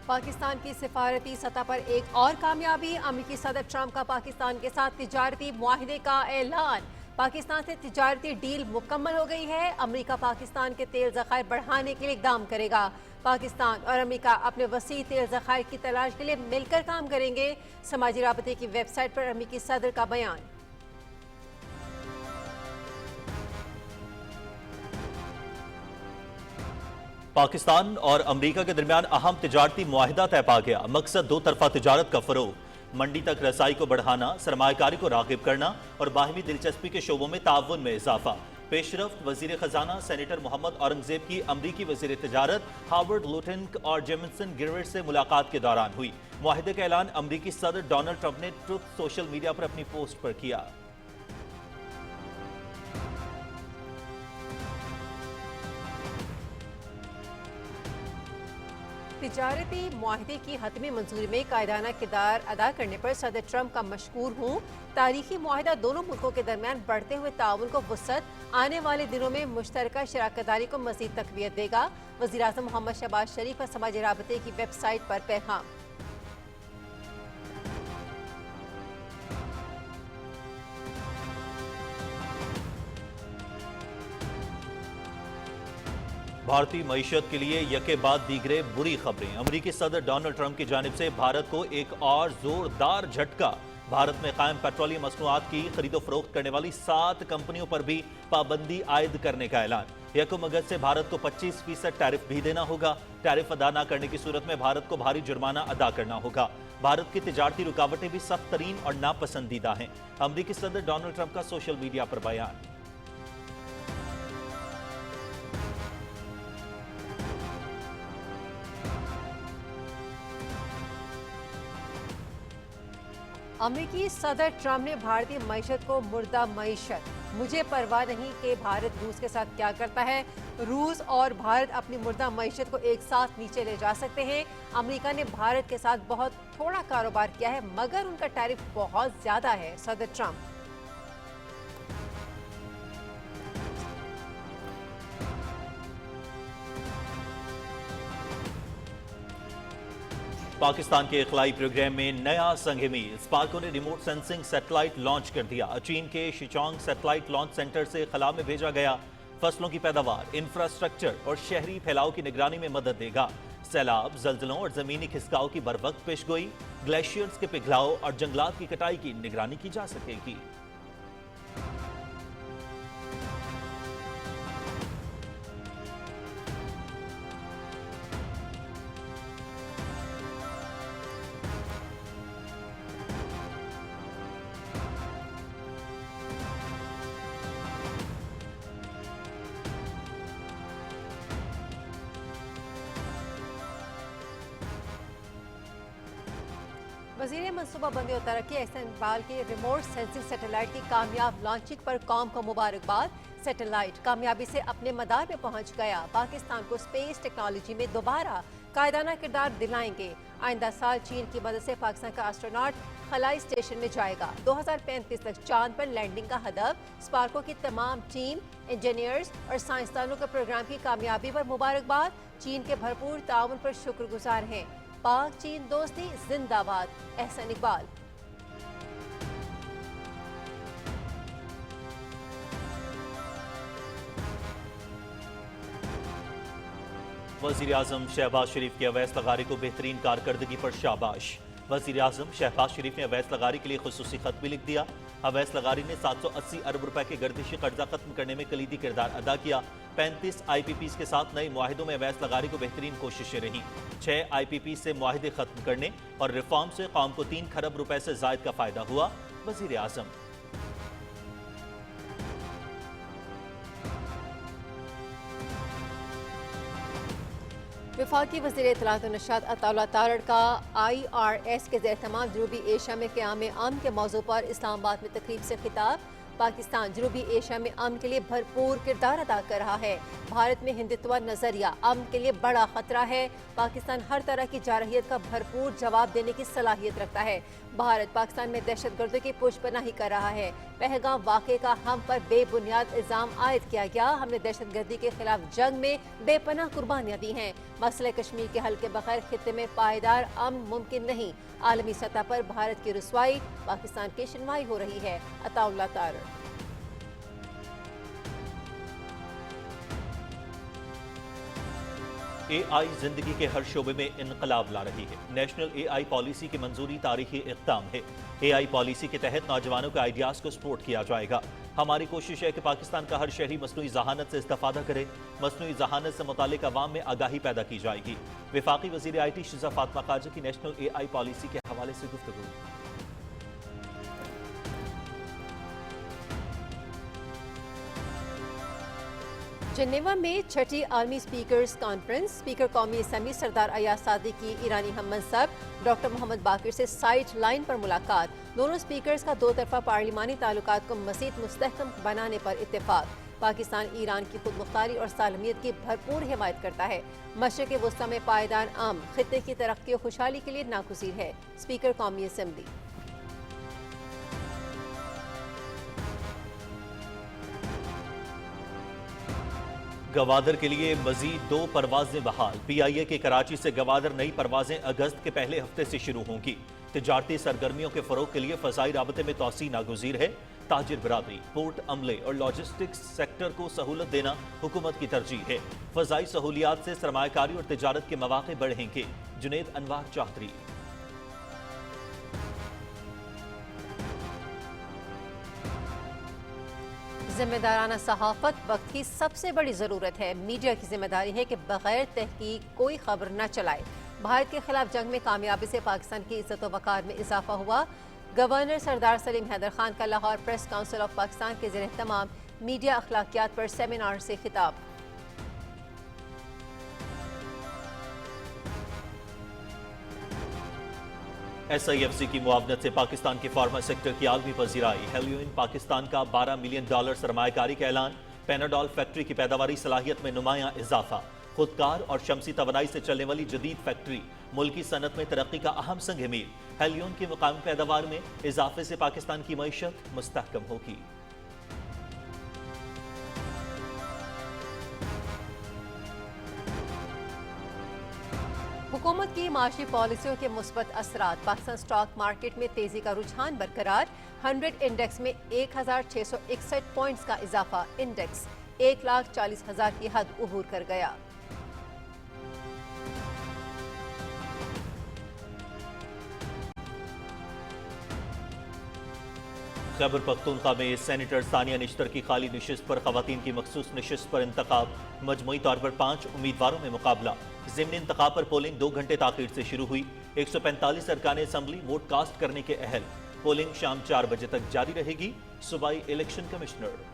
پاکستان کی سفارتی سطح پر ایک اور کامیابی، امریکی صدر ٹرمپ کا پاکستان کے ساتھ تجارتی معاہدے کا اعلان۔ پاکستان سے تجارتی ڈیل مکمل ہو گئی ہے۔ امریکہ پاکستان کے تیل ذخائر بڑھانے کے لیے اقدام کرے گا۔ پاکستان اور امریکہ اپنے وسیع تیل ذخائر کی تلاش کے لیے مل کر کام کریں گے۔ سماجی رابطے کی ویب سائٹ پر امریکی صدر کا بیان۔ پاکستان اور امریکہ کے درمیان اہم تجارتی معاہدہ طے پا گیا۔ مقصد دو طرفہ تجارت کا فروغ، منڈی تک رسائی کو بڑھانا، سرمایہ کاری کو راغب کرنا اور باہمی دلچسپی کے شعبوں میں تعاون میں اضافہ۔ پیش رفت وزیر خزانہ سینیٹر محمد اورنگزیب کی امریکی وزیر تجارت ہاورڈ لوٹن اور جیمسن گریویٹ سے ملاقات کے دوران ہوئی۔ معاہدے کا اعلان امریکی صدر ڈونلڈ ٹرمپ نے ٹروتھ سوشل میڈیا پر اپنی پوسٹ پر کیا۔ تجارتی معاہدے کی حتمی منظوری میں قائدانہ کردار ادا کرنے پر صدر ٹرمپ کا مشکور ہوں۔ تاریخی معاہدہ دونوں ملکوں کے درمیان بڑھتے ہوئے تعاون کو وسعت، آنے والے دنوں میں مشترکہ شراکت داری کو مزید تقویت دے گا۔ وزیراعظم محمد شہباز شریف کا سماجی رابطے کی ویب سائٹ پر پیغام۔ بھارتی معیشت کے لیے یکے بعد دیگرے بری خبریں۔ امریکی صدر ڈونلڈ ٹرمپ کی جانب سے بھارت کو ایک اور زوردار جھٹکا۔ بھارت میں قائم پیٹرولیم مصنوعات کی خرید و فروخت کرنے والی 7 کمپنیوں پر بھی پابندی عائد کرنے کا اعلان۔ 1 اگست سے بھارت کو 25% ٹیرف بھی دینا ہوگا۔ ٹیرف ادا نہ کرنے کی صورت میں بھارت کو بھاری جرمانہ ادا کرنا ہوگا۔ بھارت کی تجارتی رکاوٹیں بھی سخت ترین اور ناپسندیدہ ہیں۔ امریکی صدر ڈونلڈ ٹرمپ کا سوشل میڈیا پر بیان۔ امریکی صدر ٹرمپ نے بھارتی معیشت کو مردہ معیشت، مجھے پرواہ نہیں کہ بھارت روس کے ساتھ کیا کرتا ہے، روس اور بھارت اپنی مردہ معیشت کو ایک ساتھ نیچے لے جا سکتے ہیں۔ امریکہ نے بھارت کے ساتھ بہت تھوڑا کاروبار کیا ہے مگر ان کا ٹیرف بہت زیادہ ہے، صدر ٹرمپ۔ پاکستان کے خلائی پروگرام میں نیا سنگ میل، اسپارکو نے ریموٹ سینسنگ سیٹلائٹ لانچ کر دیا۔ چین کے شیچانگ سیٹلائٹ لانچ سینٹر سے خلا میں بھیجا گیا۔ فصلوں کی پیداوار، انفراسٹرکچر اور شہری پھیلاؤ کی نگرانی میں مدد دے گا۔ سیلاب، زلزلوں اور زمینی کھسکاؤ کی بروقت پیش گوئی، گلیشیئرز کے پگھلاؤ اور جنگلات کی کٹائی کی نگرانی کی جا سکے گی۔ وزیر منصوبہ بندی و ترقی احسن اقبال کی ریموٹ سینسنگ سیٹلائٹ کی کامیاب لانچنگ پر قوم کو مبارکباد۔ سیٹلائٹ کامیابی سے اپنے مدار میں پہنچ گیا، پاکستان کو اسپیس ٹیکنالوجی میں دوبارہ قائدانہ کردار دلائیں گے۔ آئندہ سال چین کی مدد سے پاکستان کا ایسٹروناٹ خلائی اسٹیشن میں جائے گا۔ 2035 تک چاند پر لینڈنگ کا ہدف۔ اسپارکو کی تمام ٹیم، انجینئرز اور سائنسدانوں کے پروگرام کی کامیابی پر مبارکباد۔ چین کے بھرپور تعاون پر شکر گزار ہیں۔ پاک چین دوستی زندہ باد، احسن اقبال۔ وزیر اعظم شہباز شریف کی اویس لغاری کو بہترین کارکردگی پر شاباش۔ وزیر اعظم شہباز شریف نے اویس لغاری کے لیے خصوصی خط بھی لکھ دیا۔ اویس لغاری نے 780 ارب روپے کے گردشی قرضہ ختم کرنے میں کلیدی کردار ادا کیا۔ 35 آئی پی پیز کے ساتھ نئے معاہدوں میں اویس لغاری کو بہترین کوششیں رہیں۔ 6 آئی پی پی سے معاہدے ختم کرنے اور ریفارم سے قوم کو 3 کھرب روپے سے زائد کا فائدہ ہوا۔ وزیر اعظم وفاقی وزیر اطلاعات و نشریات عطا اللہ تارڑ کا IRS کے زیر اہتمام جنوبی ایشیا میں قیام امن کے موضوع پر اسلام آباد میں تقریب سے خطاب۔ पाकिस्तान जनूबी एशिया में अमन के लिए भरपूर किरदार अदा कर रहा है। भारत में हिंदुत्व नजरिया अमन के लिए बड़ा खतरा है। पाकिस्तान हर तरह की जारहियत का भरपूर जवाब देने की सलाहियत रखता है। भारत पाकिस्तान में दहशतगर्दों की पुष्पनाही कर रहा है। पहलगाम वाक़े का हम पर बेबुनियाद इल्जाम आयद किया गया। हमने दहशतगर्दी के खिलाफ जंग में बेपनाह कुर्बानियां दी हैं। मसले कश्मीर के हल के बगैर खित्ते में पायदार अमन मुमकिन नहीं। आलमी सतह पर भारत की रुसवाई, पाकिस्तान की शिनवाई हो रही है। अताउल्लाह तारड़। AI जिंदगी के हर शोबे में इनकलाब ला रही है। नेशनल AI पॉलिसी की मंजूरी तारीखी इक़दाम है। AI पॉलिसी के तहत नौजवानों के आइडियाज़ को सपोर्ट किया जाएगा। हमारी कोशिश है कि पाकिस्तान का हर शहरी मसनूई जहानत से इस्तेफादा करे। मसनूई जहानत से मुतालिक अवाम में आगाही पैदा की जाएगी। वफाकी वज़ीर IT शिज़ा फातिमा काजी की नेशनल AI पॉलिसी के हवाले से गुफ्तगू। जेनेवा में छठी आलमी स्पीकर्स कॉन्फ्रेंस, स्पीकर कौमी असम्बली सरदार अयाज सादी की ईरानी हममंसब डॉक्टर मोहम्मद बाकिर से साइड लाइन पर मुलाकात। दोनों स्पीकर्स का दो तरफा पार्लिमानी ताल्लुकात को मज़ीद मुस्तहकम बनाने पर इत्तेफाक। पाकिस्तान ईरान की खुद मुख्तारी और सालमियत की भरपूर हिमायत करता है। मशरिक़ वस्ता में पायदार अमन खित्ते की तरक्की और खुशहाली के लिए नागुज़ीर है। स्पीकर कौमी असम्बली। गवादर के लिए मजीद 2 परवाजें बहाल। PIA के कराची से गवादर नई परवाजें अगस्त के पहले हफ्ते से शुरू होंगी। तिजारती सरगर्मियों के फरोग के लिए फ़ज़ाई राबते में तोसी नागुज़ीर है। ताजिर बरादरी, पोर्ट अमले और लॉजिस्टिक्स सेक्टर को सहूलत देना हुकूमत की तरजीह है। फ़ज़ाई सहूलियात से सरमायाकारी और तिजारत के मौक़े बढ़ेंगे। जुनैद अनवार चौधरी। जिम्मेदाराना सहाफत वक्त की सबसे बड़ी ज़रूरत है। मीडिया की जिम्मेदारी है कि बगैर तहकीक कोई खबर न चलाए। भारत के खिलाफ जंग में कामयाबी से पाकिस्तान की इज्जत व वक़ार में इजाफा हुआ। गवर्नर सरदार सलीम हैदर खान का Lahore press council of Pakistan के ज़ेर एहतमाम मीडिया अखलाकियात पर सेमिनार से खिताब। SIFC की मुआवनत से पाकिस्तान के फार्मा सेक्टर की आलमी पजीराई। हेलियोइन पाकिस्तान का $12 मिलियन सरमायाकारी का ऐलान। पेनाडॉल फैक्ट्री की पैदावारी सलाहियत में नुमाया इजाफा। खुदकार और शमसी तवानाई से चलने वाली जदीद फैक्ट्री मुल्की सनत में तरक्की का अहम संग मील। हेलियोन की मुकामी पैदावार में इजाफे से पाकिस्तान की मईशत मुस्तहकम होगी। हुकूमत की माशी पॉलिसियों के मुस्बत असरात। पाकिस्तान स्टॉक मार्केट में तेजी का रुझान बरकरार। 100 इंडेक्स में 1661 पॉइंट्स का इजाफा। इंडेक्स 1,40,000 की हद उबूर कर गया। खैबर पख्तूनख्वा में सेनेटर सानिया निश्तर की खाली नशिस्त पर खवातीन की मखसूस नशिस्त पर इंतखाब। मजमूई तौर पर 5 उम्मीदवारों में मुकाबला। ज़िमनी इंतखाब पर पोलिंग 2 घंटे ताखीर से शुरू हुई। 145 अरकान असम्बली वोट कास्ट करने के अहल। पोलिंग शाम 4 बजे तक जारी रहेगी। सूबाई इलेक्शन कमिश्नर।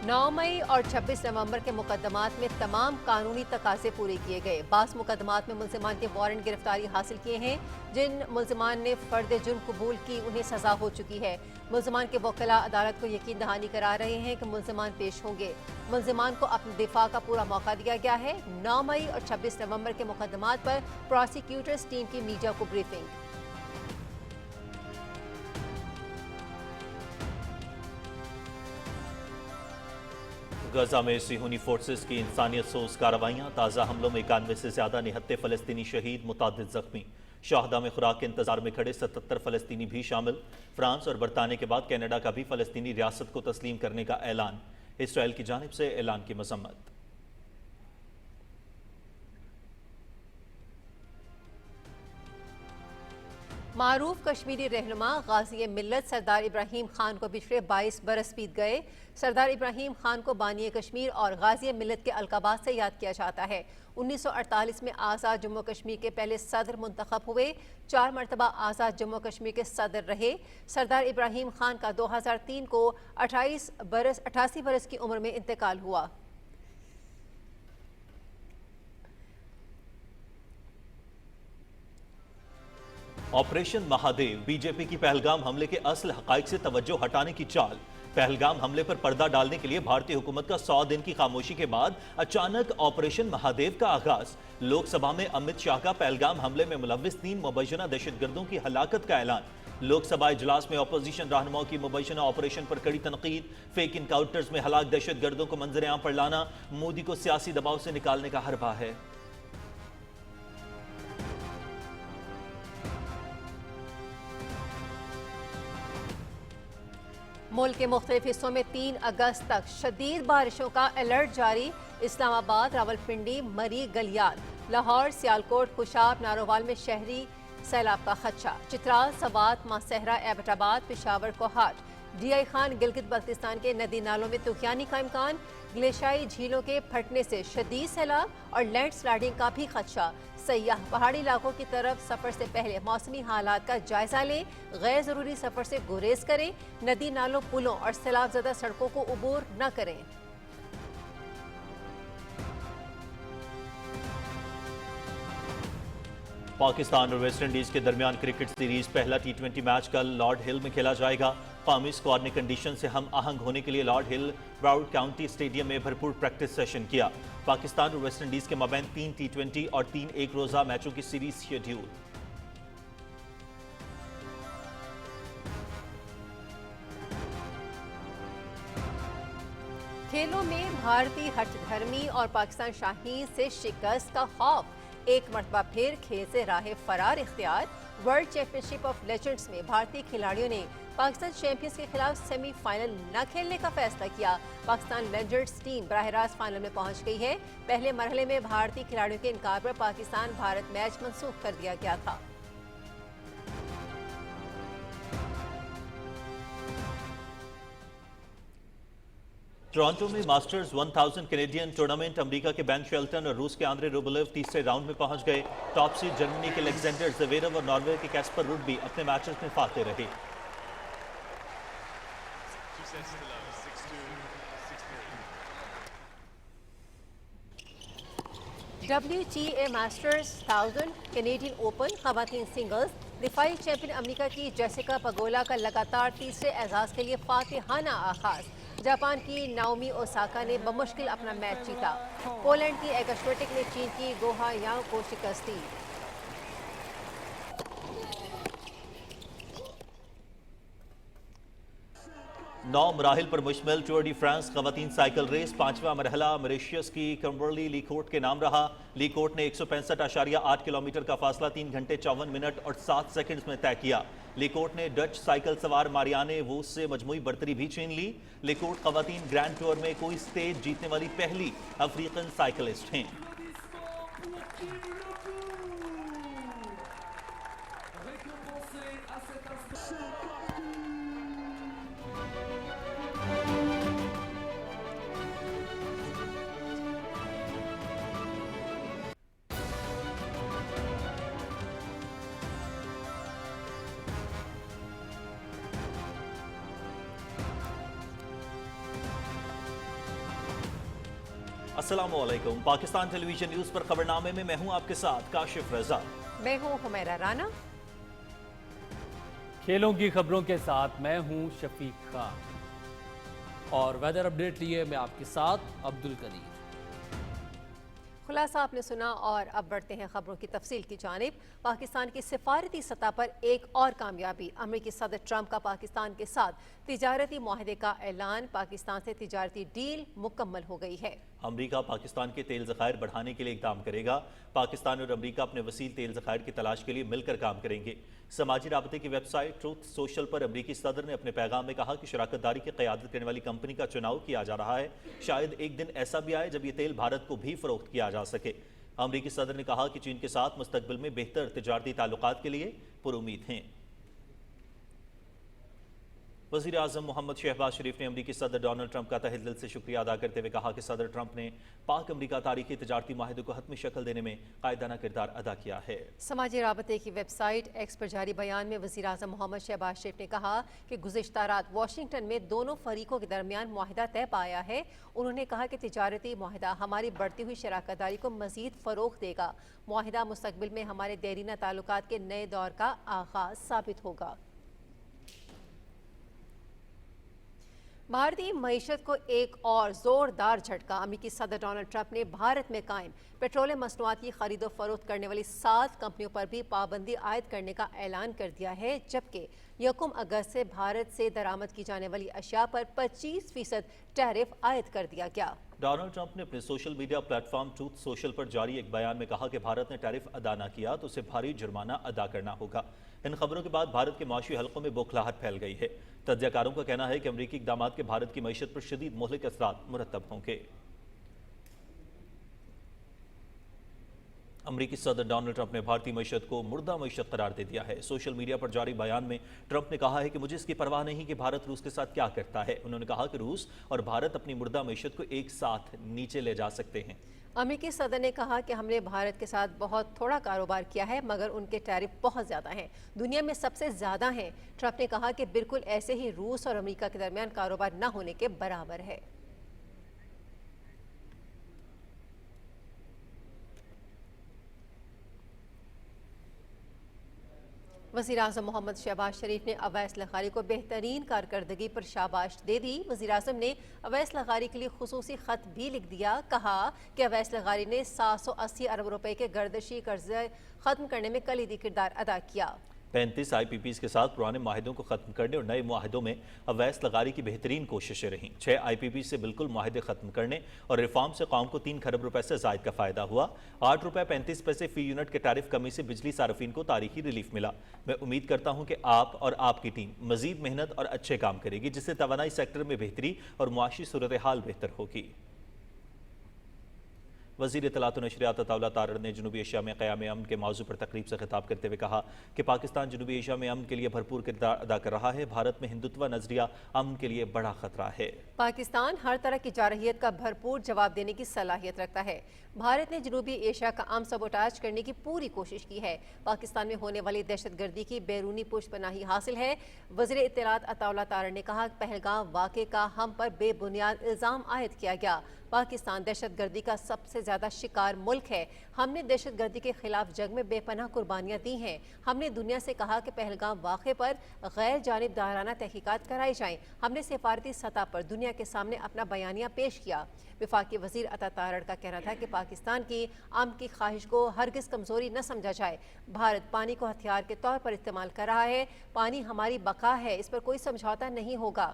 नौ मई और 26 नवंबर के मुकदमात में तमाम कानूनी तकाजे पूरे किए गए। बास मुकदमात में मुल्जिमान के वारंट गिरफ्तारी हासिल किए हैं। जिन मुल्जिमान ने फर्द जुर्म कबूल की उन्हें सजा हो चुकी है। मुल्जिमान के वकीला अदालत को यकीन दहानी करा रहे हैं कि मुल्जिमान पेश होंगे। मुल्जिमान को अपने दिफा का पूरा मौका दिया गया है। 9 मई और 26 नवंबर के मुकदमात पर प्रोसिक्यूटर्स टीम की मीडिया को ब्रीफिंग। गजा में सिहूनी फोर्सेस की इंसानियत सोज कार्रवाइयाँ। ताज़ा हमलों में 91 से ज्यादा निहत्ते फलस्तीनी शहीद, मुतादिद जख्मी। शहदा में खुराक के इंतजार में खड़े 77 फलस्तीनी भी शामिल। फ्रांस और बरतानिया के बाद कनाडा का भी फलस्तीनी रियासत को तस्लीम करने का ऐलान। इसराइल की जानिब से ऐलान की मजम्मत। मारूफ कश्मीरी रहनुमा गाजी मिल्लत सरदार इब्राहिम खान को पिछले 22 बरस बीत गए। सरदार इब्राहिम खान को बानी कश्मीर और गाजी मिल्लत के अलकाबात से याद किया जाता है। 1948 में आज़ाद जम्मू कश्मीर के पहले सदर मुंतखब हुए। 4 मरतबा आज़ाद जम्मू कश्मीर के सदर रहे। सरदार इब्राहिम खान का 2003 को 88 बरस की उम्र में इंतकाल हुआ। ऑपरेशन महादेव, बीजेपी की पहलगाम हमले के असल हकाइक से तवज्जो हटाने की चाल। पहलगाम हमले पर पर्दा डालने के लिए भारतीय हुकूमत का 100 दिन की खामोशी के बाद अचानक ऑपरेशन महादेव का आगाज। लोकसभा में अमित शाह का पहलगाम हमले में मुलव्विस 3 मुबैना दहशतगर्दों की हलाकत का ऐलान। लोकसभा इजलास में अपोजिशन रहनुमाओं की मुबैना ऑपरेशन पर कड़ी तनकीद। फेक इनकाउंटर्स में हलाक दहशतगर्दों को मंजर आम पर लाना मोदी को सियासी दबाव से निकालने का हरबा है। मुल्क के मुख्तलिफ हिस्सों में 3 अगस्त तक शदीद बारिशों का अलर्ट जारी। इस्लामाबाद, रावलपिंडी, मरी, गलियात, लाहौर, सियालकोट, खुशाब, नारोवाल में शहरी सैलाब का खदशा। चित्राल, सवात, मासहरा, एबटाबाद, पेशावर, कोहाट, डीआई खान, गिलगित बल्तिस्तान के नदी नालों में तूफानी का इम्कान। ग्लेशियाई झीलों के फटने से शदीद सैलाब और लैंड स्लाइडिंग का भी खदशा। सयाह पहाड़ी इलाकों की तरफ सफर से पहले मौसमी हालात का जायजा लें। गैर जरूरी सफर से गुरेज करें। नदी नालों, पुलों और सैलाब ज़दा सड़कों को उबूर न करें। पाकिस्तान और वेस्ट इंडीज के दरमियान क्रिकेट सीरीज पहला T20 मैच कल लॉर्ड हिल में खेला जाएगा। कौमी स्क्वाड ने कंडीशन से हम आहंग होने के लिए लॉर्ड हिल ब्राउड काउंटी स्टेडियम में भरपूर प्रैक्टिस सेशन किया। पाकिस्तान और वेस्ट इंडीज के मबैन 3 T20 और 3 एक रोजा मैचों की सीरीज शेड्यूल। खेलों में भारतीय हठधर्मी और पाकिस्तान शाहीन से शिकस्त का खौफ। एक मरतबा फिर खेल से राह फरार इख्तियार। वर्ल्ड चैंपियनशिप ऑफ लेजेंड्स में भारतीय खिलाड़ियों ने पाकिस्तान चैंपियंस के खिलाफ सेमीफाइनल न खेलने का फैसला किया। पाकिस्तान लेजेंड्स टीम बराह रास्त फाइनल में पहुंच गई है। पहले मरहले में भारतीय खिलाड़ियों के इनकार पर पाकिस्तान भारत मैच मंसूख कर दिया गया था। टोरंटो में मास्टर्स 1000 कैनेडियन टूर्नामेंट अमेरिका के बेन शेल्टन और रूस के आंद्रे रूबलेव तीसरे राउंड में पहुंच गए। टॉप सीड जर्मनी के अलेक्जेंडर ज़वेरेव और नॉर्वे के कैस्पर रुड भी अपने मैचेस में फाते रहे। WTA मास्टर्स 1000 कैनेडियन ओपन खवातीन सिंगल्स दिफाई चैंपियन अमेरिका की जेसिका पगोला का लगातार तीसरे एजाज के लिए फातिहाना आगाज। जापान की नाओमी ओसाका ने बमुश्किल अपना मैच जीता। पोलैंड की एगा श्वेटेक ने चीन की गोहा यांग को शिकस्त दी। नौ मराहिल पर मुश्तमिल टूर डी फ्रांस खवातीन साइकिल रेस 5वां मरहला मॉरिशस की किम्बरली लीकोट के नाम रहा। लीकोट ने 165.8 किलोमीटर का फासला 3 घंटे 54 मिनट और 7 सेकंड्स में तय किया। लीकोट ने डच साइकिल सवार मारियाने वोस से मजमूई बर्तरी भी छीन ली। लीकोट खवातीन ग्रैंड टूर में कोई स्टेज जीतने वाली पहली अफ्रीकन साइकिलिस्ट हैं। अस्सलामुअलैकुम। पाकिस्तान टेलीविजन न्यूज पर खबरनामे में मैं हूं आपके साथ काशिफ रजा। मैं हूं हुमैरा राना। खेलों की खबरों के साथ मैं हूं शफीक खान और वेदर अपडेट लिए मैं आपके साथ अब्दुल करीर। खुलासा आपने सुना और अब बढ़ते हैं खबरों की तफसील की जानिब। पाकिस्तान की सिफारती सतह पर एक और कामयाबी। अमेरिकी सदर ट्रंप का पाकिस्तान के साथ तिजारती मुआहदे का ऐलान। पाकिस्तान से तिजारती डील मुकम्मल हो गई है। अमेरिका पाकिस्तान के तेल ज़खायर बढ़ाने के लिए इक़दाम करेगा। पाकिस्तान और अमेरिका अपने वसील तेल ज़खायर की तलाश के लिए मिलकर काम करेंगे। समाजी राबते की वेबसाइट ट्रूथ सोशल पर अमेरिकी सदर ने अपने पैगाम में कहा कि शराकतदारी की क़यादत करने वाली कंपनी का चुनाव किया जा रहा है। शायद एक दिन ऐसा भी आए जब ये तेल भारत को भी फ़रोख्त किया जा सके। अमेरिकी सदर ने कहा कि चीन के साथ मुस्तकबिल में बेहतर तिजारती ताल्लुकात के लिए पुरुमीद हैं। वज़ीर आज़म मोहम्मद शहबाज शरीफ ने अमरीकी सदर डोनाल्ड ट्रंप का तहे दिल से शुक्रिया अदा करते हुए कहा कि सदर ट्रंप ने पाक अमरीका तारीखी तजारती माहिदे को हतमी शक्ल देने में कायदाना किरदार अदा किया है। समाजी राबते की वेबसाइट एक्स पर जारी बयान में वज़ीर आज़म मोहम्मद शहबाज शरीफ ने कहा कि गुज़िश्ता रात वाशिंगटन में दोनों फरीकों के दरमियान मुआहिदा तय पाया है। उन्होंने कहा कि तिजारती मुआहिदा हमारी बढ़ती हुई शराकत दारी को मज़ीद फ़रोग़ देगा। मुआहिदा मुस्तक़बिल में हमारे देरीना ताल्लुकात के नए दौर का आगाज़ साबित होगा। भारतीय मईशत को एक और जोरदार झटका। अमेरिकी सदर डोनाल्ड ट्रंप ने भारत में कायम पेट्रोलियम मसनूआत की खरीदो फरोख्त करने वाली 7 कंपनियों पर भी पाबंदी आयद करने का ऐलान कर दिया है, जबकि 1 अगस्त से भारत से दरामद की जाने वाली अशिया पर 25% टैरिफ आयद कर दिया गया। डोनाल्ड ट्रंप ने अपने social media platform truth social पर जारी एक बयान में कहा कि भारत ने टैरिफ अदा न किया तो उसे भारी जुर्माना अदा करना होगा। इन खबरों के बाद भारत के माशी हलकों में बौखलाहट फैल गई है। तज्ज़ियाकारों का कहना है कि अमरीकी इक़दाम के भारत की मईशत पर शदीद मुहलिक असरात मुरतब होंगे। अमरीकी सदर डोनाल्ड ट्रंप ने भारतीय मईशत को मुर्दा मईशत करार दे दिया है। सोशल मीडिया पर जारी बयान में ट्रंप ने कहा है कि मुझे इसकी परवाह नहीं कि भारत रूस के साथ क्या करता है। उन्होंने कहा कि रूस और भारत अपनी मुर्दा मईशत को एक साथ नीचे ले जा सकते हैं। अमेरिकी सदर ने कहा कि हमने भारत के साथ बहुत थोड़ा कारोबार किया है, मगर उनके टैरिफ बहुत ज़्यादा हैं, दुनिया में सबसे ज़्यादा हैं। ट्रंप ने कहा कि बिल्कुल ऐसे ही रूस और अमेरिका के दरमियान कारोबार न होने के बराबर है। वज़ीर आज़म मोहम्मद शहबाज शरीफ ने अवैस लग़ारी को बेहतरीन कारकर्दगी पर शाबाश दे दी। वज़ीर आज़म ने अवैस लग़ारी के लिए खुसूसी ख़त भी लिख दिया। कहा कि अवैस लग़ारी ने 780 अरब रुपए के गर्दशी कर्जे ख़त्म करने में कलीदी किरदार अदा किया। 35 IPPs के साथ पुराने माहिदों को ख़त्म करने और नए माहिदों में अवैस लग़ारी की बेहतरीन कोशिशें रहीं। 6 IPPs से बिल्कुल माहिदे ख़त्म करने और रिफॉर्म से कौम को 3 खरब रुपए से ज़ायद का फ़ायदा हुआ। 8 रुपये 35 पैसे फ़ी यूनिट के टैरिफ कमी से बिजली सार्फिन को तारीखी रिलीफ मिला। मैं उम्मीद करता हूँ कि आप और आपकी टीम मज़ीद मेहनत और अच्छे काम करेगी, जिससे तवानाई सेक्टर में बेहतरी और मुआशी सूरत हाल बेहतर होगी। वज़ीर इत्तलात और नशरियात अताउल्लाह तारड़ ने जनूबी एशिया में क़याम अमन के मौजू पर तकरीब से खिताब करते हुए कहा कि पाकिस्तान जनूबी एशिया में अमन के लिए भरपूर किरदार अदा कर रहा है। भारत में हिंदुत्व नजरिया अमन के लिए बड़ा खतरा है। पाकिस्तान हर तरह की जारहियत का भरपूर जवाब देने की सलाहियत रखता है। भारत ने जनूबी एशिया का अमन सबोटाज करने की पूरी कोशिश की है। पाकिस्तान में होने वाली दहशतगर्दी की बैरूनी पुष्पनाही हासिल है। वज़ीर इत्तलात अताउल्लाह तारड़ ने कहा कि पहलगाम वाक़े का हम पर बेबुनियाद इल्ज़ाम आयद किया गया। पाकिस्तान दहशतगर्दी का सबसे ज़्यादा शिकार मुल्क है। हमने दहशतगर्दी के खिलाफ जंग में बेपनाह कुर्बानियाँ दी हैं। हमने दुनिया से कहा कि पहलगाम वाक़े पर गैर जानिबदाराना तहकीकात कराई जाएँ। हमने सिफारती सतह पर दुनिया के सामने अपना बयानिया पेश किया। वफाकी वज़ीर अता तारड़ का कहना था कि पाकिस्तान की अमन की ख्वाहिश को हरगिज़ कमज़ोरी न समझा जाए। भारत पानी को हथियार के तौर पर इस्तेमाल कर रहा है। पानी हमारी बका है, इस पर कोई समझौता नहीं होगा।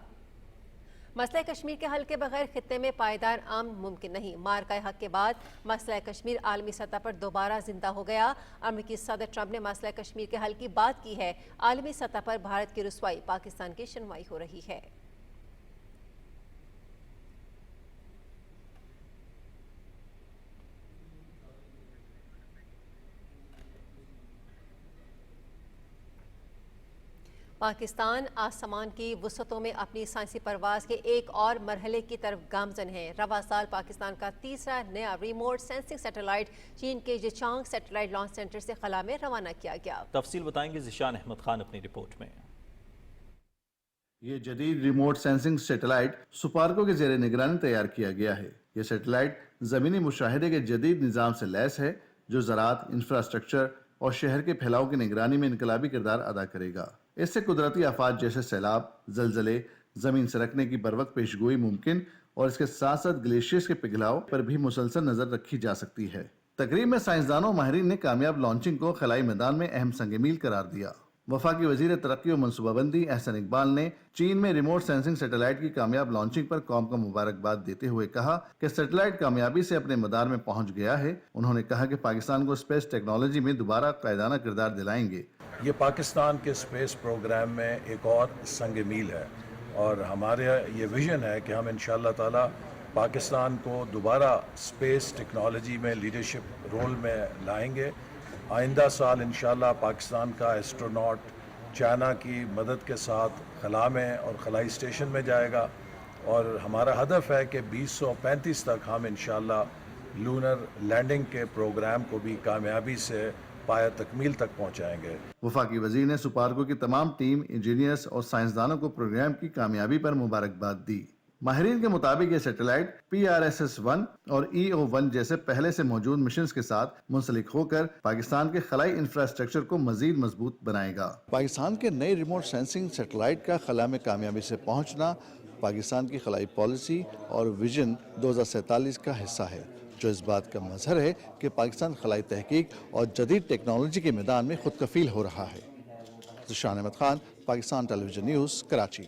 मसला कश्मीर के हल के बगैर खित्ते में पायदार अमन मुमकिन नहीं। मार्का हक के बाद मसला कश्मीर आलमी सतह पर दोबारा जिंदा हो गया। अमेरिकी सदर ट्रंप ने मसला कश्मीर के हल की बात की है। आलमी सतह पर भारत की रुसवाई, पाकिस्तान की सुनवाई हो रही है। पाकिस्तान आसमान की वसतों में अपनी साइंसी परवाज के एक और मरहले की तरफ गामजन है। रवा साल पाकिस्तान का तीसरा नया रिमोट सेंसिंग सैटेलाइट चीन के जिचांग सैटेलाइट लॉन्च सेंटर से खला में रवाना किया गया। तफसील बताएंगे ज़िशान अहमद खान अपनी रिपोर्ट में। ये जदीद रिमोट सेंसिंग सैटेलाइट सुपार्को के ज़ेरे निगरानी तैयार किया गया है। यह सैटेलाइट ज़मीनी मुशाहिदे के जदीद निज़ाम से लैस है, जो ज़राअत, इंफ्रास्ट्रक्चर और शहर के फैलाव की निगरानी में इनकलाबी किरदार अदा करेगा। इससे कुदरती आफात जैसे सैलाब, जलजले, ज़मीन सरकने की बरवक्त पेशगोई मुमकिन और इसके साथ साथ ग्लेशियर्स के पिघलाव पर भी मुसलसल नजर रखी जा सकती है। तकरीब में साइंसदानों माहिरीन ने कामयाब लॉन्चिंग को खलाई मैदान में अहम संग-ए-मील करार दिया। वफाकी वजीर तरक्की और मनसूबाबंदी एहसन इकबाल ने चीन में रिमोट सेंसिंग सैटेलाइट की कामयाब लॉन्चिंग पर कौम को मुबारकबाद देते हुए कहा कि सैटेलाइट कामयाबी से अपने मदार में पहुंच गया है। उन्होंने कहा कि पाकिस्तान को स्पेस टेक्नोलॉजी में दोबारा कायदाना किरदार दिलाएंगे। ये पाकिस्तान के स्पेस प्रोग्राम में एक और संग मील है और हमारे ये विज़न है कि हम इंशाअल्लाह ताला पाकिस्तान को दोबारा स्पेस टेक्नोलॉजी में लीडरशिप रोल में लाएंगे। आइंदा साल इंशाअल्लाह पाकिस्तान का एस्ट्रोनॉट چائنا کی مدد کے ساتھ خلا میں اور خلائی اسٹیشن میں جائے گا، اور ہمارا ہدف ہے کہ 2035 تک ہم انشاءاللہ لونر لینڈنگ کے پروگرام کو بھی کامیابی سے پایہ تکمیل تک پہنچائیں گے۔ وفاقی وزیر نے سپارکو کی تمام ٹیم، انجینئرز اور سائنسدانوں کو پروگرام کی کامیابی پر مبارکباد دی۔ ماہرین کے مطابق یہ سیٹلائٹ PRSS-1 اور EO-1 جیسے پہلے سے موجود مشنز کے ساتھ منسلک ہو کر پاکستان کے خلائی انفراسٹرکچر کو مزید مضبوط بنائے گا۔ پاکستان کے نئے ریموٹ سینسنگ سیٹلائٹ کا خلا میں کامیابی سے پہنچنا پاکستان کی خلائی پالیسی اور ویژن 2047 کا حصہ ہے، جو اس بات کا مظہر ہے کہ پاکستان خلائی تحقیق اور جدید ٹیکنالوجی کے میدان میں خود کفیل ہو رہا ہے۔ ذیشان احمد خان، پاکستان ٹیلی ویژن نیوز، کراچی۔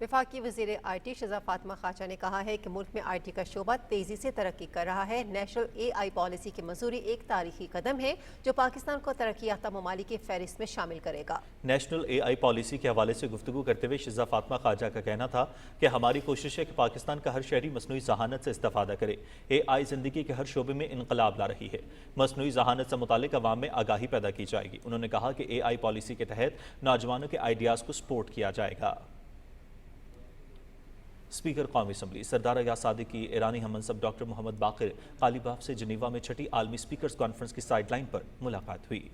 وفاقی وزیر آئی ٹی شہزاد فاطمہ خواجہ نے کہا ہے کہ ملک میں آئی ٹی کا شعبہ تیزی سے ترقی کر رہا ہے۔ نیشنل AI پالیسی کی منظوری ایک تاریخی قدم ہے جو پاکستان کو ترقی یافتہ ممالک کی فہرست میں شامل کرے گا۔ نیشنل AI پالیسی کے حوالے سے گفتگو کرتے ہوئے شہزاد فاطمہ خواجہ کا کہنا تھا کہ ہماری کوشش ہے کہ پاکستان کا ہر شہری مصنوعی ذہانت سے استفادہ کرے۔ AI زندگی کے ہر شعبے میں انقلاب لا رہی ہے۔ مصنوعی ذہانت سے متعلق عوام میں آگاہی پیدا کی جائے گی۔ انہوں نے کہا کہ AI پالیسی کے تحت نوجوانوں کے آئیڈیاز کو سپورٹ کیا جائے گا۔ اسپیکر قومی اسمبلی سردار ایاز صادق کی ایرانی ہم منصب ڈاکٹر محمد باقر قالیباف سے جنیوا میں چھٹی عالمی اسپیکرز کانفرنس کی سائیڈ لائن پر ملاقات ہوئی۔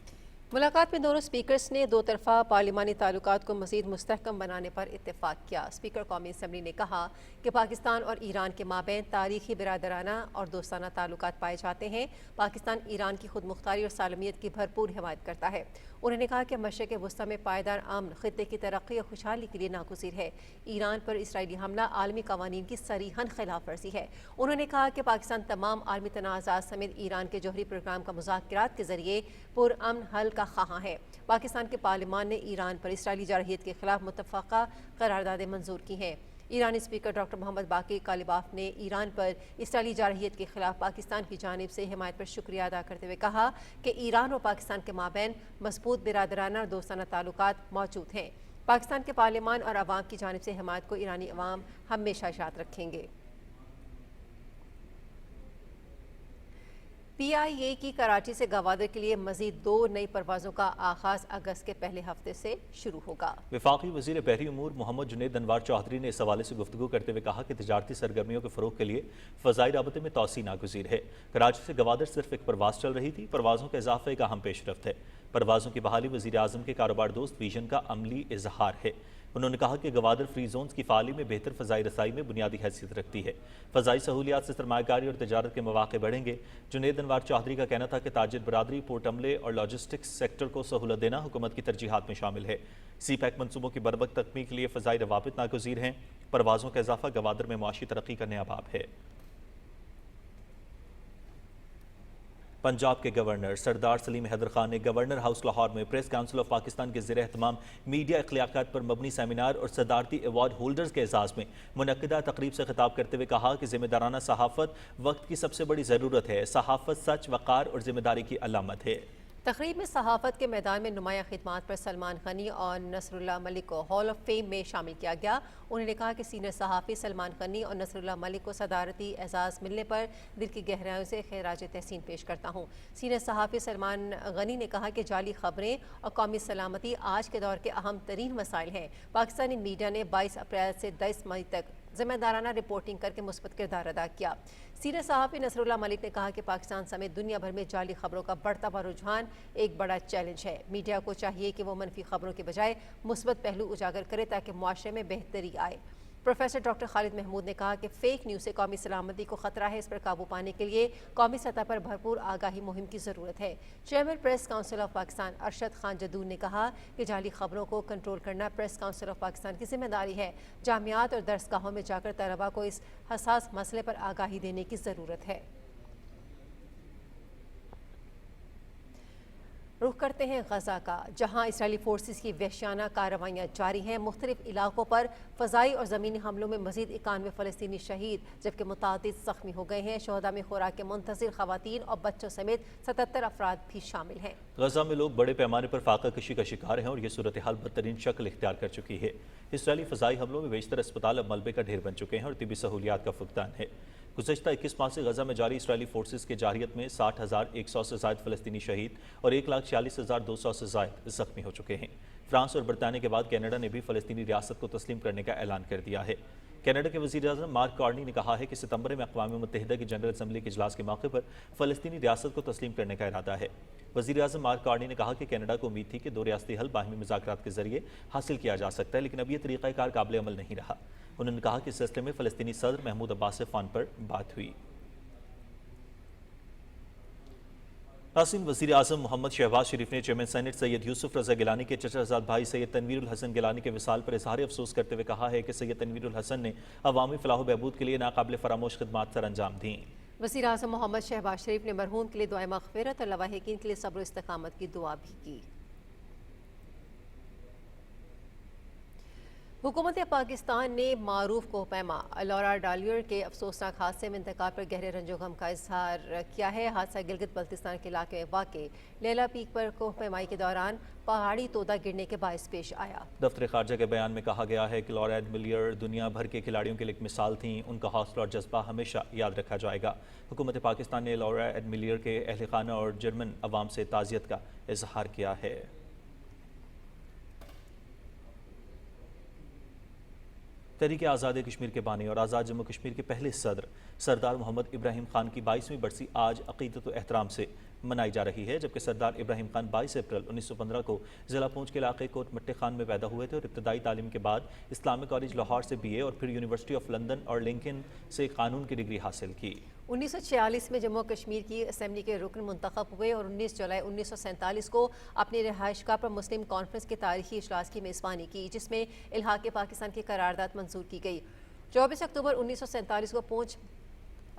ملاقات میں دونوں اسپیکرز نے دو طرفہ پارلیمانی تعلقات کو مزید مستحکم بنانے پر اتفاق کیا۔ اسپیکر قومی اسمبلی نے کہا کہ پاکستان اور ایران کے مابین تاریخی، برادرانہ اور دوستانہ تعلقات پائے جاتے ہیں۔ پاکستان ایران کی خود مختاری اور سالمیت کی بھرپور حمایت کرتا ہے۔ انہوں نے کہا کہ مشرق وسطیٰ میں پائیدار امن خطے کی ترقی اور خوشحالی کے لیے ناگزیر ہے۔ ایران پر اسرائیلی حملہ عالمی قوانین کی صریحاً خلاف ورزی ہے۔ انہوں نے کہا کہ پاکستان تمام عالمی تنازعات سمیت ایران کے جوہری پروگرام کا مذاکرات کے ذریعے پرامن حل کا خواہاں ہے۔ پاکستان کے پارلیمان نے ایران پر اسرائیلی جارحیت کے خلاف متفقہ قراردادیں منظور کی ہیں۔ ایرانی اسپیکر ڈاکٹر محمد باقر قالیباف نے ایران پر اسرائیلی جارحیت کے خلاف پاکستان کی جانب سے حمایت پر شکریہ ادا کرتے ہوئے کہا کہ ایران اور پاکستان کے مابین مضبوط برادرانہ اور دوستانہ تعلقات موجود ہیں۔ پاکستان کے پارلیمان اور عوام کی جانب سے حمایت کو ایرانی عوام ہمیشہ یاد رکھیں گے۔ PIA کی کراچی سے گوادر کے لیے مزید 2 نئی پروازوں کا آغاز اگست کے پہلے ہفتے سے شروع ہوگا۔ وفاقی وزیر بحری امور محمد جنید انوار چودھری نے اس حوالے سے گفتگو کرتے ہوئے کہا کہ تجارتی سرگرمیوں کے فروغ کے لیے فضائی رابطے میں توسیع ناگزیر ہے۔ کراچی سے گوادر صرف ایک پرواز چل رہی تھی۔ پروازوں کا اضافہ ایک اہم پیش رفت ہے۔ پروازوں کی بحالی وزیر اعظم کے کاروبار دوست ویژن کا عملی اظہار ہے۔ انہوں نے کہا کہ گوادر فری زونز کی فعالی میں بہتر فضائی رسائی میں بنیادی حیثیت رکھتی ہے۔ فضائی سہولیات سے سرمایہ کاری اور تجارت کے مواقع بڑھیں گے۔ جنید انوار چودھری کا کہنا تھا کہ تاجر برادری، پورٹ عملے اور لاجسٹکس سیکٹر کو سہولت دینا حکومت کی ترجیحات میں شامل ہے۔ سی پیک منصوبوں کی بروقت تکمیل کے لیے فضائی روابط ناگزیر ہیں۔ پروازوں کا اضافہ گوادر میں معاشی ترقی کا نیا باب ہے۔ پنجاب کے گورنر سردار سلیم حیدر خان نے گورنر ہاؤس لاہور میں پریس کاؤنسل آف پاکستان کے زیر اہتمام میڈیا اخلاقیات پر مبنی سیمینار اور صدارتی ایوارڈ ہولڈرز کے اعزاز میں منعقدہ تقریب سے خطاب کرتے ہوئے کہا کہ ذمہ دارانہ صحافت وقت کی سب سے بڑی ضرورت ہے۔ صحافت سچ، وقار اور ذمہ داری کی علامت ہے۔ تقریب میں صحافت کے میدان میں نمایاں خدمات پر سلمان غنی اور نصر اللہ ملک کو ہال آف فیم میں شامل کیا گیا۔ انہوں نے کہا کہ سینئر صحافی سلمان غنی اور نصر اللہ ملک کو صدارتی اعزاز ملنے پر دل کی گہرائیوں سے خراج تحسین پیش کرتا ہوں۔ سینئر صحافی سلمان غنی نے کہا کہ جعلی خبریں اور قومی سلامتی آج کے دور کے اہم ترین مسائل ہیں۔ پاکستانی میڈیا نے 22 اپریل سے 10 مئی تک ذمہ دارانہ رپورٹنگ کر کے مثبت کردار ادا کیا۔ سینئر صحافی نصر اللہ ملک نے کہا کہ پاکستان سمیت دنیا بھر میں جعلی خبروں کا بڑھتا ہوا رجحان ایک بڑا چیلنج ہے۔ میڈیا کو چاہیے کہ وہ منفی خبروں کے بجائے مثبت پہلو اجاگر کرے تاکہ معاشرے میں بہتری آئے۔ پروفیسر ڈاکٹر خالد محمود نے کہا کہ فیک نیوز سے قومی سلامتی کو خطرہ ہے۔ اس پر قابو پانے کے لیے قومی سطح پر بھرپور آگاہی مہم کی ضرورت ہے۔ Chairman press council of Pakistan Arshad Khan Jadoon نے کہا کہ جعلی خبروں کو کنٹرول کرنا پریس کاؤنسل آف پاکستان کی ذمہ داری ہے۔ جامعات اور درس گاہوں میں جا کر طلباء کو اس حساس مسئلے پر آگاہی دینے کی ضرورت ہے۔ رخ کرتے ہیں غزہ کا، جہاں اسرائیلی فورسز کی وحشیانہ کارروائیاں جاری ہیں۔ مختلف علاقوں پر فضائی اور زمینی حملوں میں مزید 91 فلسطینی شہید جبکہ متعدد زخمی ہو گئے ہیں۔ شہداء میں خوراک منتظر خواتین اور بچوں سمیت 77 افراد بھی شامل ہیں۔ غزہ میں لوگ بڑے پیمانے پر فاقہ کشی کا شکار ہیں اور یہ صورتحال بدترین شکل اختیار کر چکی ہے۔ اسرائیلی فضائی حملوں میں بیشتر اسپتال اب ملبے کا ڈھیر بن چکے ہیں اور طبی سہولیات کا فقدان ہے۔ गुज़श्ता 21 माह से गजा में जारी इसराइली फोर्सेस के जारियत में 60,100 से ज़ायद फ़लस्तीनी शहीद और 1,46,200 से ज़ायद ज़ख्मी हो चुके हैं। फ्रांस और बरतानिया के बाद कनाडा ने भी फ़लस्तीनी रियासत को तस्लीम करने का ऐलान कर दिया है। कनाडा के वज़ीर-ए-आज़म मार्क कार्नी ने कहा है कि सितंबर में अक़वाम मुत्तहिदा की जनरल असम्बली के इजलास के मौके पर फ़लस्तीनी रियासत को तस्लीम करने का इरादा है। वज़ीर-ए-आज़म मार्क कार्नी ने कहा कि कनाडा को उम्मीद थी कि 2 रियासती हल बाहमी मुज़ाकरात के ज़रिए हासिल किया जा सकता है, लेकिन अब यह तरीक़ाकार काबिल अमल नहीं रहा। उन्होंने कहा कि इस सिलसिले में फ़लस्तीनी सदर महमूद अब्बास फ़ान पर बात हुई। नाज़रीन, वज़ीर आज़म मोहम्मद शहबाज शरीफ ने चेयरमैन सेनेट सैयद यूसुफ रज़ा गिलानी के चचाज़ाद भाई सैयद तनवीरुल हसन गिलानी के विसाल पर इज़हार अफसोस करते हुए कहा है कि सैयद तनवीरुल हसन ने अवामी फ़लाह बहबूद के लिए नाकाबिल फ़रामोश खिदमात सर अंजाम दी। वज़ीर आज़म मोहम्मद शहबाज शरीफ ने मरहूम के लिए दुआए मग़फ़िरत और लवाहिकीन के लिए सब्र और इस्तिक़ामत की दुआ भी की। हुकूमत पाकिस्तान ने मारूफ कोहपैमा लॉरा डालियर के अफसोसनाक हादसे में इंतकाल पर गहरे रंजो गम का इजहार किया है। हादसा गिलगित बल्तिस्तान के इलाके में वाक़े लेला पीक पर कोहपैमाई के दौरान पहाड़ी तोदा गिरने के बायस पेश आया। दफ्तर खारजा के बयान में कहा गया है कि लॉरा एडमिलियर दुनिया भर के खिलाड़ियों के लिए एक मिसाल थी। उनका हौसला और जज्बा हमेशा याद रखा जाएगा। हुकूमत पाकिस्तान ने लॉरा एडमिलियर के अहल खाना और जर्मन अवाम से ताज़ियत का इजहार किया है। तहरीक आज़ाद कश्मीर के बानी और आज़ाद जम्मू कश्मीर के पहले सदर सरदार मोहम्मद इब्राहिम खान की 22वीं बरसी आज अक़ीदत व एहतराम से मनाई जा रही है, जबकि सरदार इब्राहिम खान 22 अप्रैल 1915 को ज़िला पूंछ के इलाके कोट मट्टे खान में पैदा हुए थे और इब्तदाई तालीम के बाद इस्लामिक कॉलेज लाहौर से BA और फिर यूनिवर्सिटी ऑफ लंदन और लिंकन से कानून की डिग्री हासिल की। 1946 में जम्मू कश्मीर की असम्बली के रुकन मुंतखब हुए और 19 जुलाई 1947 को अपनी रिहाइशगाह पर मुस्लिम कॉन्फ्रेंस के तारीखी इजलास की मेज़बानी की, जिसमें इल्हाक़ पाकिस्तान की करारदाद मंजूर की गई। 24 अक्टूबर 1947 को पूंछ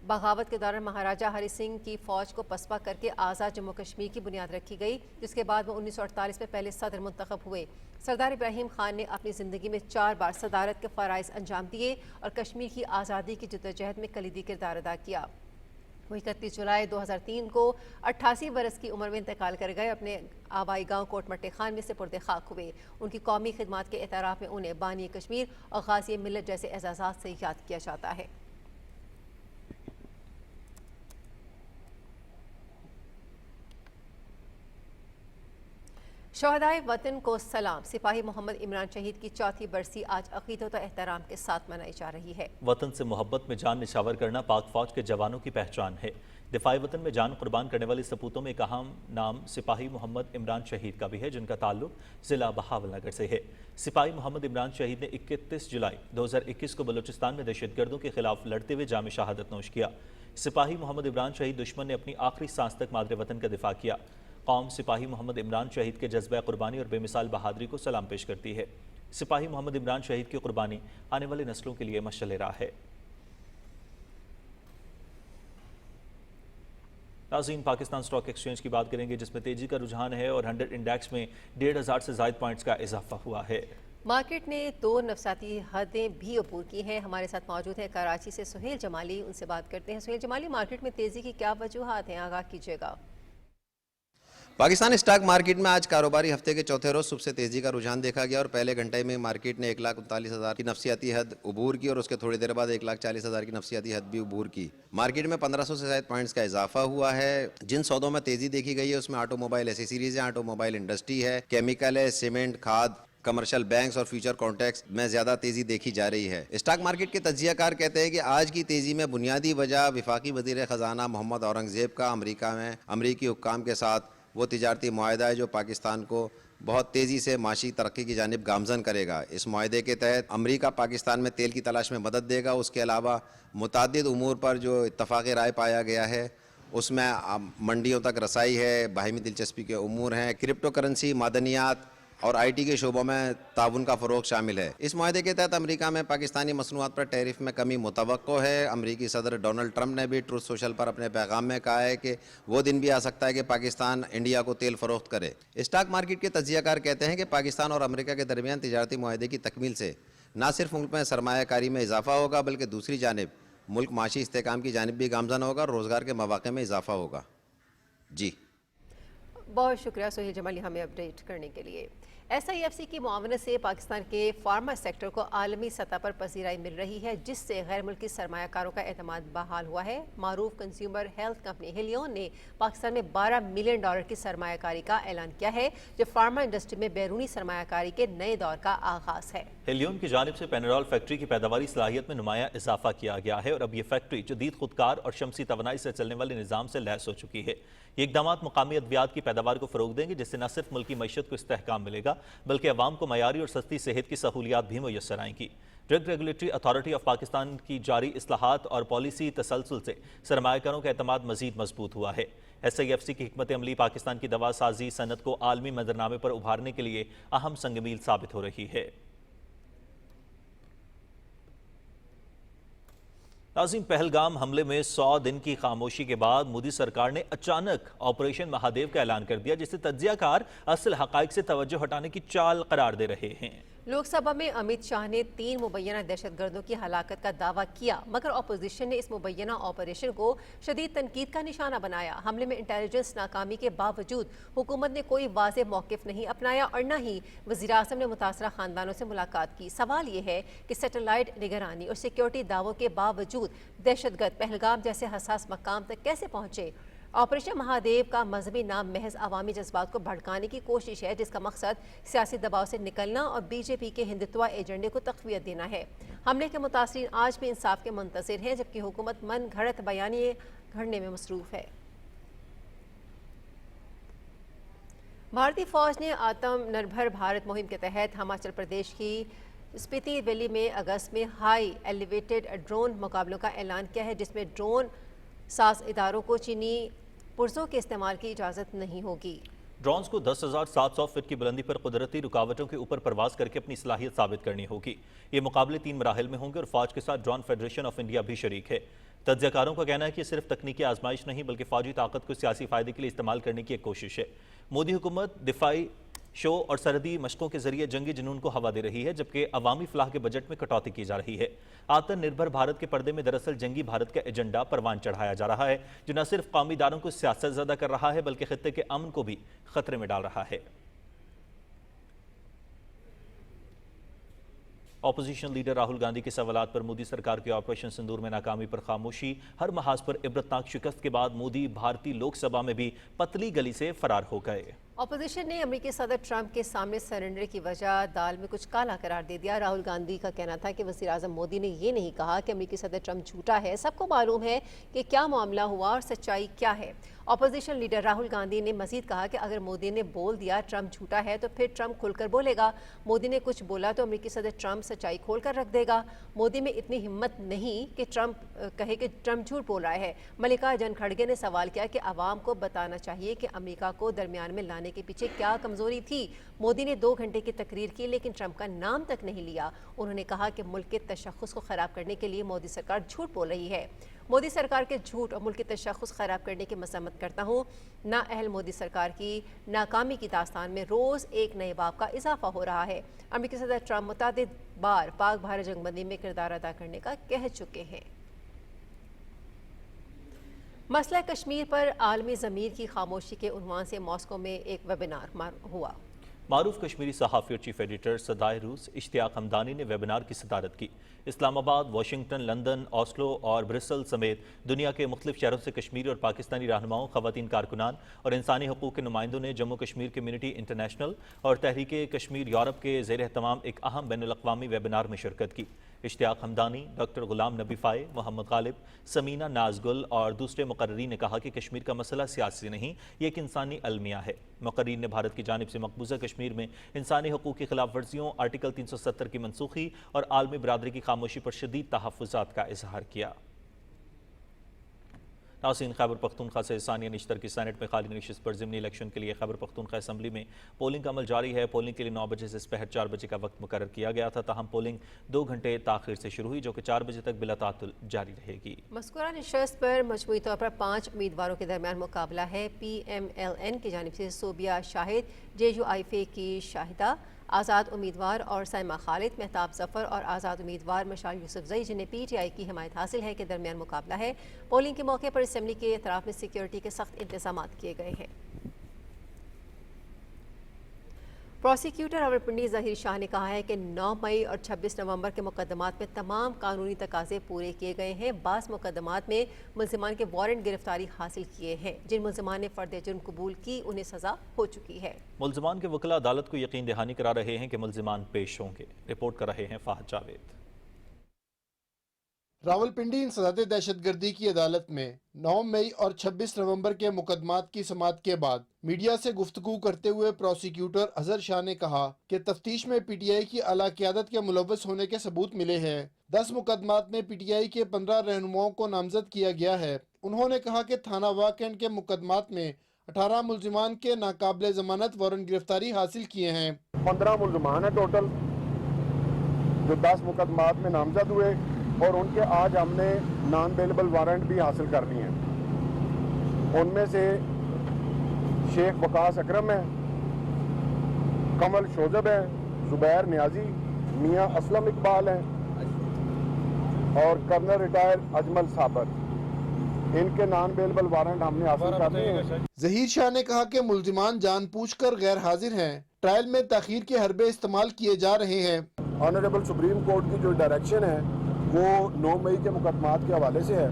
बगावत के दौरान महाराजा हरि सिंह की फ़ौज को पसपा करके आज़ाद जम्मू कश्मीर की बुनियाद रखी गई, जिसके बाद वो 1948 में पहले सदर मुंतखब हुए। सरदार इब्राहिम खान ने अपनी ज़िंदगी में 4 बार सदारत के फ़राइज़ अंजाम दिए और कश्मीर की आज़ादी की जद्दोजहद में कलीदी किरदार अदा किया। वो 31 जुलाई 2003 को 88 बरस की उम्र में इंतकाल कर गए। अपने आबाई गांव कोट मट्टे खान में सुपुर्द खाक हुए। उनकी कौमी खिदमात के एतराफ़ में उन्हें बानी कश्मीर और गाज़ी मिल्लत जैसे एजाज़ात से याद किया जाता है। शहदाए वतन को सलाम सिपाही मोहम्मद इमरान शहीद की 4थी बरसी आज अक़ीदत और एहतराम के साथ मनाई जा रही है। वतन से मोहब्बत में जान निछावर करना पाक फौज के जवानों की पहचान है। दिफाई वतन में जान कुर्बान करने वाले सपूतों में एक अहम नाम सिपाही मोहम्मद इमरान शहीद का भी है, जिनका ताल्लुक ज़िला बहावलनगर से है। सिपाही मोहम्मद इमरान शहीद ने 31 जुलाई 2021 को बलूचिस्तान में दहशतगर्दों के खिलाफ लड़ते हुए जाम शहादत नोश किया। सिपाही मोहम्मद इमरान शहीद दुश्मन ने अपनी आखिरी सांस तक मादरे वतन का दिफा किया। कौम सिपाही मोहम्मद इमरान शहीद के जज्बा कुर्बानी और बेमिसाल बहादुरी को सलाम पेश करती है। सिपाही मोहम्मद इमरान शहीद की कुर्बानी आने वाली नस्लों के लिए मशअल राह है। नाज़रीन, पाकिस्तान स्टॉक एक्सचेंज की बात करेंगे, जिसमें तेजी का रुझान है और 100 इंडेक्स में 1,500 से ज़ायद पॉइंट्स का इजाफा हुआ है। मार्केट ने 2 नफसाती हदें भी अबूर की हैं। हमारे साथ मौजूद हैं कराची से सुहेल जमाली, उनसे बात करते हैं। सुहेल जमाली, मार्केट में तेजी की क्या वजूहात हैं, आगाह कीजिएगा। पाकिस्तान स्टॉक मार्केट में आज कारोबारी हफ्ते के चौथे रोज सुबह से तेजी का रुझान देखा गया और पहले घंटे में मार्केट ने 1,39,000 की नफसियाती हद अबूर की और उसके थोड़ी देर बाद 1,40,000 की नफसियाती हद भी अबूर की। मार्केट में 1500 से ज़ायद पॉइंट्स का इजाफा हुआ है। जिन सौदों में तेजी देखी गई है उसमें ऑटोमोबाइल एसेसरीज है, ऑटोमोबाइल इंडस्ट्री है, केमिकल है, सीमेंट, खाद, कमर्शियल बैंक्स और फ्यूचर कॉन्ट्रैक्ट्स में ज़्यादा तेज़ी देखी जा रही है। स्टॉक मार्केट के तज्जियाकार कहते हैं कि आज की तेज़ी में बुनियादी वजह वफाकी वज़ीर ख़जाना मोहम्मद औरंगज़ेब का अमरीका में अमरीकी हुक्काम के साथ वो तिजारती मुआहदा है जो पाकिस्तान को बहुत तेज़ी से माशी तरक्की की जानिब गामजन करेगा। इस मुआहदे के तहत अमरीका पाकिस्तान में तेल की तलाश में मदद देगा। उसके अलावा मुतअद्दिद उमूर पर जो इत्तफ़ाक़ राय पाया गया है उसमें मंडियों तक रसाई है, बाहिमी दिलचस्पी के उमूर हैं, क्रिप्टो करेंसी, मादनियात और IT के शोबों में ताउन का फ़रोग़ शामिल है। इस मुआहदे के तहत अमेरिका में पाकिस्तानी मसनूआत पर टैरिफ में कमी मुतवक्को है। अमेरिकी सदर डोनाल्ड ट्रंप ने भी ट्रूथ सोशल पर अपने पैगाम में कहा है कि वो दिन भी आ सकता है कि पाकिस्तान इंडिया को तेल फ़रोख्त करे। स्टॉक मार्केट के तज्जियाकार कहते हैं कि पाकिस्तान और अमेरिका के दरमियान तिजारती मुआहदे की तकमील से न सिर्फ मुल्क में सरमायाकारी में इजाफा होगा बल्कि दूसरी जानिब मुल्क माशी इस्तेहकाम की जानिब भी गामजन होगा और रोज़गार के मौक़े में इजाफा होगा। जी बहुत शुक्रिया सुहेल जमाली हमें अपडेट करने के लिए। SIFC کی معاونت سے پاکستان کے فارما سیکٹر کو عالمی سطح پر پذیرائی مل رہی ہے، جس سے غیر ملکی سرمایہ کاروں کا اعتماد بحال ہوا ہے۔ معروف کنزیومر ہیلتھ کمپنی ہیلیون نے پاکستان میں $12 ملین کی سرمایہ کاری کا اعلان کیا ہے، جو فارما انڈسٹری میں بیرونی سرمایہ کاری کے نئے دور کا آغاز ہے۔ ہیلیون کی جانب سے پینرول فیکٹری کی پیداواری صلاحیت میں نمایاں اضافہ کیا گیا ہے اور اب یہ فیکٹری جدید خودکار اور شمسی توانائی سے چلنے والے نظام سے لیس ہو چکی ہے۔ یہ اقدامات مقامی ادویات کی پیداوار کو فروغ دیں گے، جس سے نہ صرف ملکی معیشت کو استحکام ملے گا بلکہ عوام کو معیاری اور سستی صحت کی سہولیات بھی میسر آئیں گی۔ Drug regulatory authority of Pakistan کی جاری اصلاحات اور پالیسی تسلسل سے سرمایہ کاروں کا اعتماد مزید مضبوط ہوا ہے۔ SIFC کی حکمت عملی پاکستان کی دوا سازی صنعت کو عالمی منظرنامے پر ابھارنے کے لیے اہم سنگ میل ثابت ہو رہی ہے۔ ناظرین، پہلگام حملے میں 100 دن کی خاموشی کے بعد مودی سرکار نے اچانک آپریشن مہادیو کا اعلان کر دیا، جسے تجزیہ کار اصل حقائق سے توجہ ہٹانے کی چال قرار دے رہے ہیں۔ لوک سبھا میں امت شاہ نے 3 مبینہ دہشت گردوں کی ہلاکت کا دعویٰ کیا، مگر اپوزیشن نے اس مبینہ آپریشن کو شدید تنقید کا نشانہ بنایا۔ حملے میں انٹیلیجنس ناکامی کے باوجود حکومت نے کوئی واضح موقف نہیں اپنایا اور نہ ہی وزیراعظم نے متاثرہ خاندانوں سے ملاقات کی۔ سوال یہ ہے کہ سیٹلائٹ نگرانی اور سیکیورٹی دعووں کے باوجود دہشت گرد پہلگام جیسے حساس مقام تک کیسے پہنچے؟ آپریشن مہادیو کا مذہبی نام محض عوامی جذبات کو بھڑکانے کی کوشش ہے، جس کا مقصد سیاسی دباؤ سے نکلنا اور BJP کے ہندتوا ایجنڈے کو تقویت دینا ہے۔ حملے کے متاثرین آج بھی انصاف کے منتظر ہیں، جبکہ حکومت من گھڑت بیانیے گھڑنے میں مصروف ہے۔ بھارتی فوج نے آتم نربھر بھارت مہم کے تحت ہماچل پردیش کی اسپیتی ویلی میں اگست میں ہائی ایلیویٹڈ ڈرون مقابلوں کا اعلان کیا ہے، جس میں ڈرون ساز اداروں کو چینی پرزوں کے استعمال کی اجازت نہیں ہوگی۔ ڈرونز کو 10,700 فٹ کی بلندی پر قدرتی رکاوٹوں کے اوپر پرواز کر کے اپنی صلاحیت ثابت کرنی ہوگی۔ یہ مقابلے 3 مراحل میں ہوں گے اور فوج کے ساتھ ڈرون فیڈریشن آف انڈیا بھی شریک ہے۔ تجزیہ کاروں کا کہنا ہے کہ یہ صرف تکنیکی آزمائش نہیں بلکہ فوجی طاقت کو سیاسی فائدے کے لیے استعمال کرنے کی ایک کوشش ہے۔ مودی حکومت دفاعی شو اور سرحدی مشقوں کے ذریعے جنگی جنون کو ہوا دے رہی ہے، جبکہ عوامی فلاح کے بجٹ میں کٹوتی کی جا رہی ہے۔ آتم نربھر بھارت کے پردے میں دراصل جنگی بھارت کا ایجنڈا پروان چڑھایا جا رہا ہے، جو نہ صرف قومی اداروں کو سیاست زدہ کر رہا ہے بلکہ خطے کے امن کو بھی خطرے میں ڈال رہا ہے۔ اپوزیشن لیڈر راہل گاندھی کے سوالات پر مودی سرکار کے آپریشن سندور میں ناکامی پر خاموشی۔ ہر محاذ پر عبرتناک شکست کے بعد مودی بھارتی لوک سبھا میں بھی پتلی گلی سے فرار ہو گئے۔ اپوزیشن نے امریکی صدر ٹرمپ کے سامنے سرنڈر کی وجہ دال میں کچھ کالا قرار دے دیا۔ راہل گاندھی کا کہنا تھا کہ وزیر اعظم مودی نے یہ نہیں کہا کہ امریکی صدر ٹرمپ جھوٹا ہے، سب کو معلوم ہے کہ کیا معاملہ ہوا اور سچائی کیا ہے۔ اپوزیشن لیڈر راہل گاندھی نے مزید کہا کہ اگر مودی نے بول دیا ٹرمپ جھوٹا ہے تو پھر ٹرمپ کھل کر بولے گا، مودی نے کچھ بولا تو امریکی صدر ٹرمپ سچائی کھول کر رکھ دے گا۔ مودی میں اتنی ہمت نہیں کہ ٹرمپ کہے کہ ٹرمپ جھوٹ بول رہا ہے۔ ملکہ جن کھڑگے نے سوال کیا کہ عوام کو بتانا چاہیے کہ امریکہ کو درمیان میں لانے کے پیچھے کیا کمزوری تھی۔ مودی نے 2 گھنٹے کی تقریر کی لیکن ٹرمپ کا نام تک نہیں لیا۔ انہوں نے کہا کہ ملک کے تشخص کو خراب کرنے کے لیے مودی سرکار جھوٹ بول رہی ہے۔ مودی سرکار کے جھوٹ اور ملک کے تشخص خراب کرنے کی مذمت کرتا ہوں۔ نااہل مودی سرکار کی ناکامی کی داستان میں روز ایک نئے باب کا اضافہ ہو رہا ہے۔ امریکی صدر ٹرمپ متعدد بار پاک بھارت جنگ بندی میں کردار ادا کرنے کا کہہ چکے ہیں۔ مسئلہ کشمیر پر عالمی ضمیر کی خاموشی کے عنوان سے ماسکو میں ایک ویبینار ہوا۔ معروف کشمیری صحافی اور چیف ایڈیٹر صدائے روس اشتیاق حمدانی نے ویبینار کی صدارت کی۔ اسلام آباد، واشنگٹن، لندن، اوسلو اور برسل سمیت دنیا کے مختلف شہروں سے کشمیری اور پاکستانی رہنماؤں، خواتین کارکنان اور انسانی حقوق کے نمائندوں نے جموں کشمیر کمیونٹی انٹرنیشنل اور تحریک کشمیر یورپ کے زیر اہتمام ایک اہم بین الاقوامی ویبینار میں شرکت کی۔ اشتیاق حمدانی، ڈاکٹر غلام نبی فائے، محمد غالب، سمینہ نازگل اور دوسرے مقررین نے کہا کہ کشمیر کا مسئلہ سیاسی نہیں، یہ ایک انسانی المیہ ہے۔ مقررین نے بھارت کی جانب سے مقبوضہ کشمیر میں انسانی حقوق کی خلاف ورزیوں، آرٹیکل 370 کی منسوخی اور عالمی برادری کی خاموشی پر شدید تحفظات کا اظہار کیا۔ ناظرین، خیبر پختونخوا سے ثانیہ نشتر کی سینٹ میں خالی نشست پر ضمنی الیکشن کے لیے خیبر پختونخوا اسمبلی میں پولنگ کا عمل جاری ہے۔ پولنگ کے لیے 9 بجے سے سپہر 4 بجے کا وقت مقرر کیا گیا تھا، تاہم پولنگ 2 گھنٹے تاخیر سے شروع ہوئی جو کہ 4 بجے تک بلا تعطل جاری رہے گی۔ مذکورہ نشست پر مجموعی طور پر 5 امیدواروں کے درمیان مقابلہ ہے۔ PMLN کی جانب سے صوبیہ شاہد، JUIF کی شاہدہ آزاد امیدوار اور سائمہ خالد، مہتاب ظفر اور آزاد امیدوار مشال یوسفزئی جنہیں PTI کی حمایت حاصل ہے کے درمیان مقابلہ ہے۔ پولنگ کے موقع پر اسمبلی کے اطراف میں سیکیورٹی کے سخت انتظامات کیے گئے ہیں۔ प्रोसिक्यूटर रावलपिंडी ज़हीर शाह ने कहा है कि 9 मई और 26 नवंबर के मुकदमात में तमाम कानूनी तकाजे पूरे किए गए हैं। बास मुकदमात में मुल्ज़िमान के वारंट गिरफ्तारी हासिल किए हैं। जिन मुल्ज़िमान ने फ़र्द जुर्म कबूल की उन्हें सज़ा हो चुकी है। मुल्ज़िमान के वकील अदालत को यकीन दहानी करा रहे हैं कि मुल्ज़िमान पेश होंगे। रिपोर्ट कर रहे हैं फाहद जावेद। रावलपिंडी इंसदादे दहशतगर्दी की अदालत में 9 मई और 26 नवंबर के मुकदमात की समाअत के बाद मीडिया से गुफ्तगू करते हुए प्रोसिक्यूटर अजहर शाह ने कहा कि तफ्तीश में पीटीआई की आला क़यादत के मुलव्वस होने के सबूत मिले हैं। 10 मुकदमात में पीटीआई के 15 रहनुमाओं को नामजद किया गया है। उन्होंने कहा कि थाना वाकैंड के मुकदमात में 18 मुल्जिमान के नाकाबिले जमानत वारंट गिरफ्तारी हासिल किए हैं। 15 मुल्जिमान है टोटल जो 10 मुकदमात में नामजद हुए और उनके आज हमने नॉन बेलेबल वारंट भी हासिल कर लिए हैं। उनमें से शेख वकास अकरम है, कमल शोजब है, जुबैर नियाजी, मियां असलम इकबाल हैं और कर्नल रिटायर अजमल साबर। इनके नॉन बेलेबल वारंट हमने हासिल कर लिए हैं। ज़हीर शाह ने कहा कि मुल्जिमान जानबूझकर गैर हाजिर हैं। ट्रायल में ताखीर के हरबे इस्तेमाल किए जा रहे हैं। ऑनरेबल सुप्रीम कोर्ट की जो डायरेक्शन है वो 9 मई के मुकदमात के हवाले से है,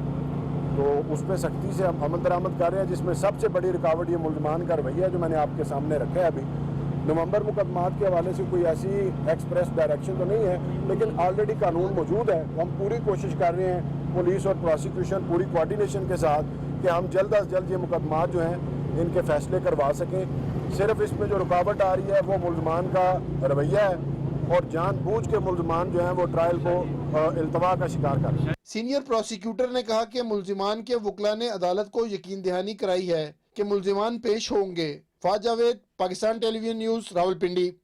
तो उस पर सख्ती से हम अमल दरामद कर रहे हैं, जिसमें सबसे बड़ी रुकावट ये मुल्ज़िमान का रवैया है जो मैंने आपके सामने रखा है। अभी नवंबर मुकदमात के हवाले से कोई ऐसी एक्सप्रेस डायरेक्शन तो नहीं है, लेकिन ऑलरेडी कानून मौजूद है। हम पूरी कोशिश कर रहे हैं पुलिस और प्रोसिक्यूशन पूरी कोऑर्डिनेशन के साथ कि हम जल्द अज जल्द ये मुकदमात जो हैं इनके फैसले करवा सकें। सिर्फ इसमें जो रुकावट आ रही है वो मुल्ज़िमान का रवैया है और जानबूझ के मुल्ज़िमान जो हैं वो ट्रायल को इल्तवा का शिकार कर रहे हैं। सीनियर प्रोसिक्यूटर ने कहा कि मुल्जिमान के वकला ने अदालत को यकीन दहानी कराई है कि मुल्जिमान पेश होंगे। Fahad Javed, Pakistan television news, Rawalpindi.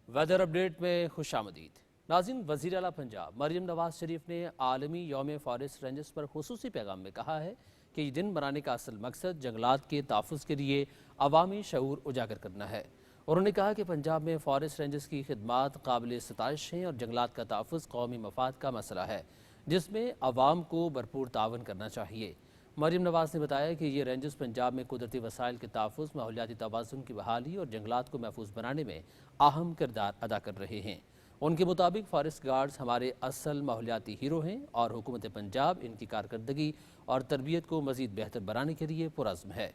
Weather update में खुशामदीद। नाज़रीन, वज़ीर आला पंजाब मरियम नवाज शरीफ ने आलमी यौम फॉरेस्ट रेंजर्स पर खुसूसी पैगाम में कहा है कि ये दिन मनाने का असल मकसद जंगलात के तहफ़्फ़ुज़ के लिए अवामी शऊर उजागर करना है। उन्होंने कहा कि पंजाब में फॉरेस्ट रेंजर्स की खिदमात काबिल सताइश हैं और जंगलात का तहफ़्फ़ुज़ कौमी मफाद का मसला है जिसमें अवाम को भरपूर तावन करना चाहिए। मरियम नवाज ने बताया कि ये रेंजर्स पंजाब में कुदरती वसाइल के तहफ़्फ़ुज़, माहौलियाती तवाज़ुन की बहाली और जंगलात को महफूज बनाने में अहम किरदार अदा कर रहे हैं। उनके मुताबिक फॉरेस्ट गार्ड्स हमारे असल माहौलियाती हीरो हैं और हुकूमत पंजाब इनकी कारकर्दगी और तरबियत को मज़ीद बेहतर बनाने के लिए पुरज़्म है।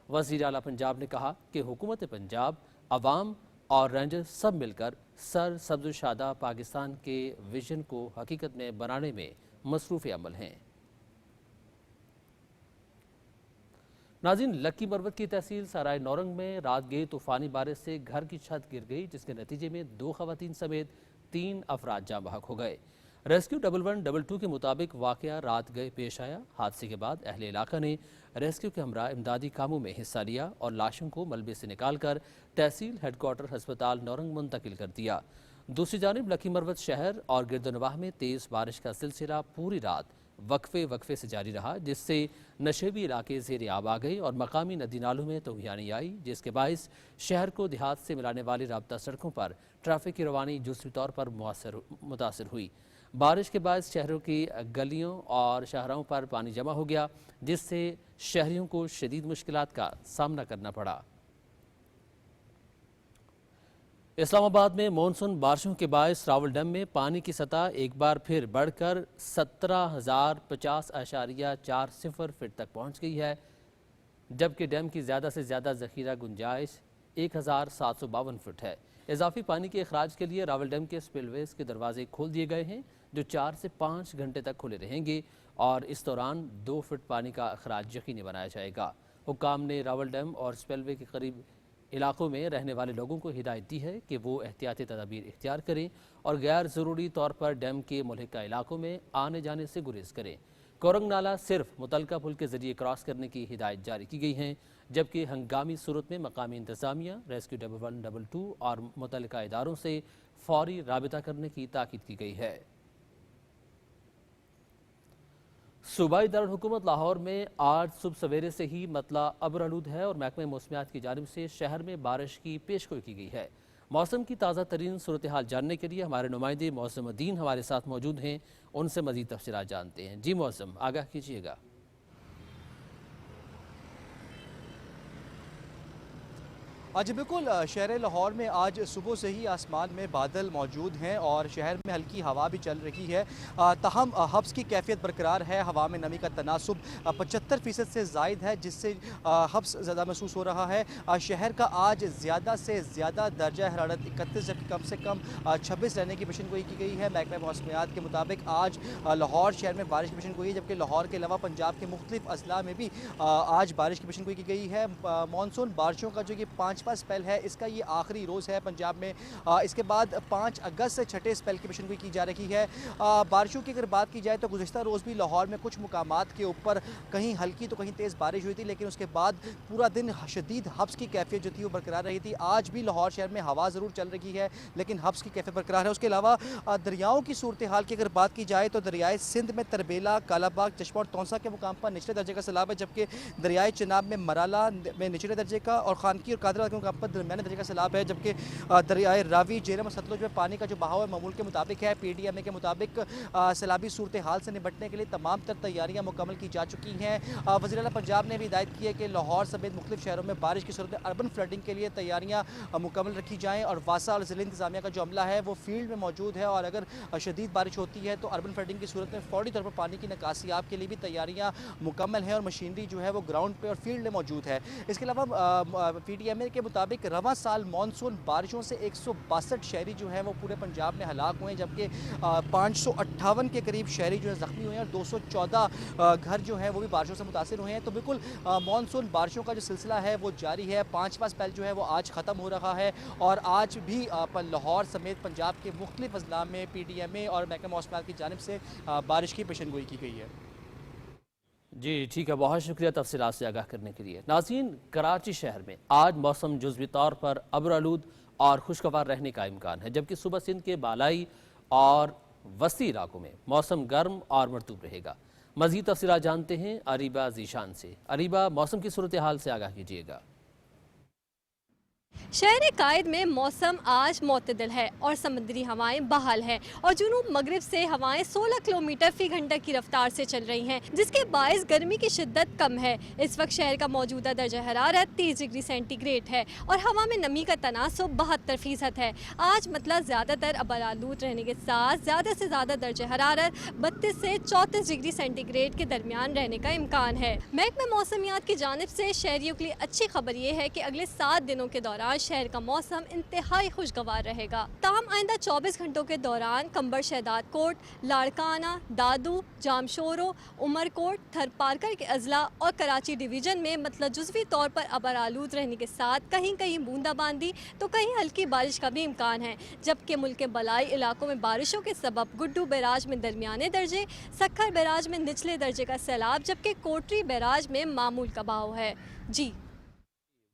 वज़ीर आला पंजाब ने कहा कि हुकूमत पंजाब, अवाम और रेंजर्स सब मिलकर सर सब्ज़ शादा पाकिस्तान के विजन को हकीकत में बनाने में मसरूफ़ अमल हैं। नाज़रीन, लक्की मरवत की तहसील सराय नौरंग में रात गए तूफ़ानी बारिश से घर की छत गिर गई, जिसके नतीजे में 2 ख़वातीन समेत 3 अफराद जाँ बहक हो गए। रेस्क्यू 1112 के मुताबिक वाक़या रात गए पेश आया। हादसे के बाद अहले इलाका ने रेस्क्यू के हमरा इमदादी कामों में हिस्सा लिया और लाशों को मलबे से निकाल कर तहसील हेडक्वार्टर हस्पताल नौरंग मुंतकिल कर दिया। दूसरी जानिब लक्की मरवत शहर और गिरदनवाह में तेज़ बारिश का सिलसिला पूरी रात वक्फे से जारी रहा, जिससे नशेबी इलाके ज़ेर आब आ गए और मकामी नदी नालों में तूफ़ानी आई, जिसके बायस शहर को देहात से मिलाने वाली राब्ता सड़कों पर ट्रैफिक की रवानी जुज़वी तौर पर मुतासर हुई। बारिश के बाद शहरों की गलियों और शाहराहों पर पानी जमा हो गया, जिससे शहरियों को शदीद मुश्किलात का सामना करना पड़ा। इस्लामाबाद में मानसून बारिशों के बायस रावल डैम में पानी की सतह एक बार फिर बढ़कर 17,050.40 फीट तक पहुंच गई है, जबकि डैम की ज़्यादा से ज़्यादा ज़ख़ीरा गुंजाइश 1,752 फीट है। इजाफी पानी के अखराज के लिए रावल डैम के स्पिलवेज के दरवाजे खोल दिए गए हैं, जो 4 से 5 घंटे तक खुले रहेंगे और इस दौरान 2 फीट पानी का अखराज यकीनी बनाया जाएगा। हुक्काम ने रावल डैम और स्पिलवे के करीब इलाकों में रहने वाले लोगों को हिदायत दी है कि वो एहतियाती तदाबीर इख्तियार करें और गैर ज़रूरी तौर पर डैम के मुल्हिका इलाकों में आने जाने से गुरेज करें। कोरंग नाला सिर्फ मुतलका पुल के ज़रिए क्रॉस करने की हिदायत जारी की गई हैं, जबकि हंगामी सूरत में मकामी इंतज़ामिया, रेस्क्यू 1112 और मुतलका इदारों से फौरी राबिता करने की ताकीद की गई है। सूबाई दारुल हुकूमत लाहौर में आज सुबह सवेरे से ही मतला अब्र आलूद है और महकमे मौसमियात की जानिब से शहर में बारिश की पेशगोई की गई है। मौसम की ताज़ा तरीन सूरत हाल जानने के लिए हमारे नुमाइंदे मौसम उद्दीन हमारे साथ मौजूद हैं, उनसे मज़ीद तफसीलात जानते हैं। जी मौसम, आगाह कीजिएगा। जी बिल्कुल, शहर लाहौर में आज सुबह से ही आसमान में बादल मौजूद हैं और शहर में हल्की हवा भी चल रही है। ताहम हब्स की कैफियत बरकरार है। हवा में नमी का तनासुब 75% से ज़ायद है, जिससे हब्स ज़्यादा महसूस हो रहा है। शहर का आज ज़्यादा से ज़्यादा दर्जा हरारत 31 जबकि कम से कम 26 रहने की पेशन गोई की गई है। महकमा मौसमियात के मुताबिक आज लाहौर शहर में बारिश की पेशन गोई है, जबकि लाहौर के अलावा पंजाब के मुख्तलिफ अजला में भी आज बारिश की पेशन गोई की गई है। मानसून बारिशों का जो ये 5वां स्पेल है, इसका ये आखिरी रोज़ है पंजाब में। इसके बाद 5 अगस्त से छठे स्पेल की पेशन गोई की जा रही है। बारिशों की अगर बात की जाए तो गुज़िश्ता रोज़ भी लाहौर में कुछ मुकामात के ऊपर कहीं हल्की तो कहीं तेज़ बारिश हुई थी, लेकिन उसके बाद पूरा दिन शदीद हब्स की कैफियत जो थी वो बरकरार रही थी। आज भी लाहौर शहर में हवा ज़रूर चल रही है, लेकिन हब्स की कैफियत बरकरार है। उसके अलावा दरियाओं की सूरत हाल की अगर बात की जाए तो दरियाए सिंध में तरबेला, कालाबाग, चश्मा और तौंसा के मुकाम पर निचले दर्जे का सैलाब है, जबकि दरियाए चिनाब में मराला में निचले दर्जे का और खानकी और कादरा के मुकाम पर दरमियाने दर्जे का सैलाब है, जबकि दरियाए रावी, जेलम और सतलुज में पानी का जो बहाव है मामूल के मुताबिक है। PDMA के मुताबिक सैलाबी सूरत हाल से निपटने के लिए तमाम तर तैयारियां मुकम्मल की जा चुकी हैं। वज़ीर आला पंजाब ने भी हिदायत की है कि लाहौर समेत मुख्तलिफ शहरों में बारिश की सूरत में अर्बन फ्लडिंग के लिए तैयारियां मुकम्मल रखी जाएँ और वासा और ज़िला इंतज़ामिया का जो अमला है वो फील्ड में मौजूद है और अगर शदीद बारिश होती है तो अर्बन फ्लडिंग की सूरत में फौरी तौर पर पानी की निकासियाब के लिए भी तैयारियाँ मुकम्मल हैं और मशीनरी जो है वो ग्राउंड पर और फील्ड में मौजूद है। इसके अलावा PDMA के मुताबिक रवां साल मानसून बारिशों से 162 शहरी जो हैं वो पूरे पंजाब में हलाक हुए हैं, जबकि 558 के करीब शहरी जो है ज़ख्मी हुए हैं और 214 घर जो हैं वो भी बारिशों से मुतासिर हुए हैं। तो बिल्कुल मानसून बारिशों का जो सिलसिला है वो जारी है। 5वां स्पेल जो है वो आज ख़त्म हो रहा है और आज भी लाहौर समेत पंजाब के मुख्तलिफ अजला में PDMA और महकमा मौसमियात की जानिब से बारिश की पेशन गोई की गई है। जी ठीक है, बहुत शुक्रिया तफसीलात से आगाह करने के लिए। नाज़रीन, कराची शहर में आज मौसम जुज़वी तौर पर अब्रालूद और खुशगवार रहने का इम्कान है, जबकि सुबह सिंध के बालाई और वस्ती इलाकों में मौसम गर्म और मरतूब रहेगा। मज़ीद तफसीलात जानते हैं अरीबा जीशान से। अरीबा, मौसम की सूरत हाल से आगाह कीजिएगा। शहर कायद में मौसम आज मुतदल है और समुद्री हवाएं बहाल हैं और जुनूब मगरिब से हवाएं 16 किलोमीटर फी घंटा की रफ्तार से चल रही हैं, जिसके बायस गर्मी की शिद्दत कम है। इस वक्त शहर का मौजूदा दर्जा हरारत 30 डिग्री सेंटीग्रेड है और हवा में नमी का तनासुब 72% है। आज मतलब ज़्यादातर अबरालूद रहने के साथ ज़्यादा से ज़्यादा दर्जा हरारत 32 से 34 डिग्री सेंटीग्रेड के दरमियान रहने का इम्कान है। महकमा मौसमियात की जानिब से शहरियों के लिए अच्छी खबर ये है कि अगले 7 दिनों के दौरान शहर का मौसम इंतहाई खुशगवार रहेगा। ताहम आइंदा 24 घंटों के दौरान कंबर शहदाद कोट, लाड़काना, दादू, जामशोरो, उमरकोट, थरपारकर के अजला और कराची डिवीज़न में मतलब जुज़वी तौर पर अबरालूद रहने के साथ कहीं कहीं बूंदाबांदी तो कहीं हल्की बारिश का भी इम्कान है, जबकि मुल्क के बलाई इलाकों में बारिशों के सबब गुड्डू बैराज में दरमियाने दर्जे, सखर बैराज में निचले दर्जे का सैलाब, जबकि कोटरी बैराज में मामूल का बहाव है। जी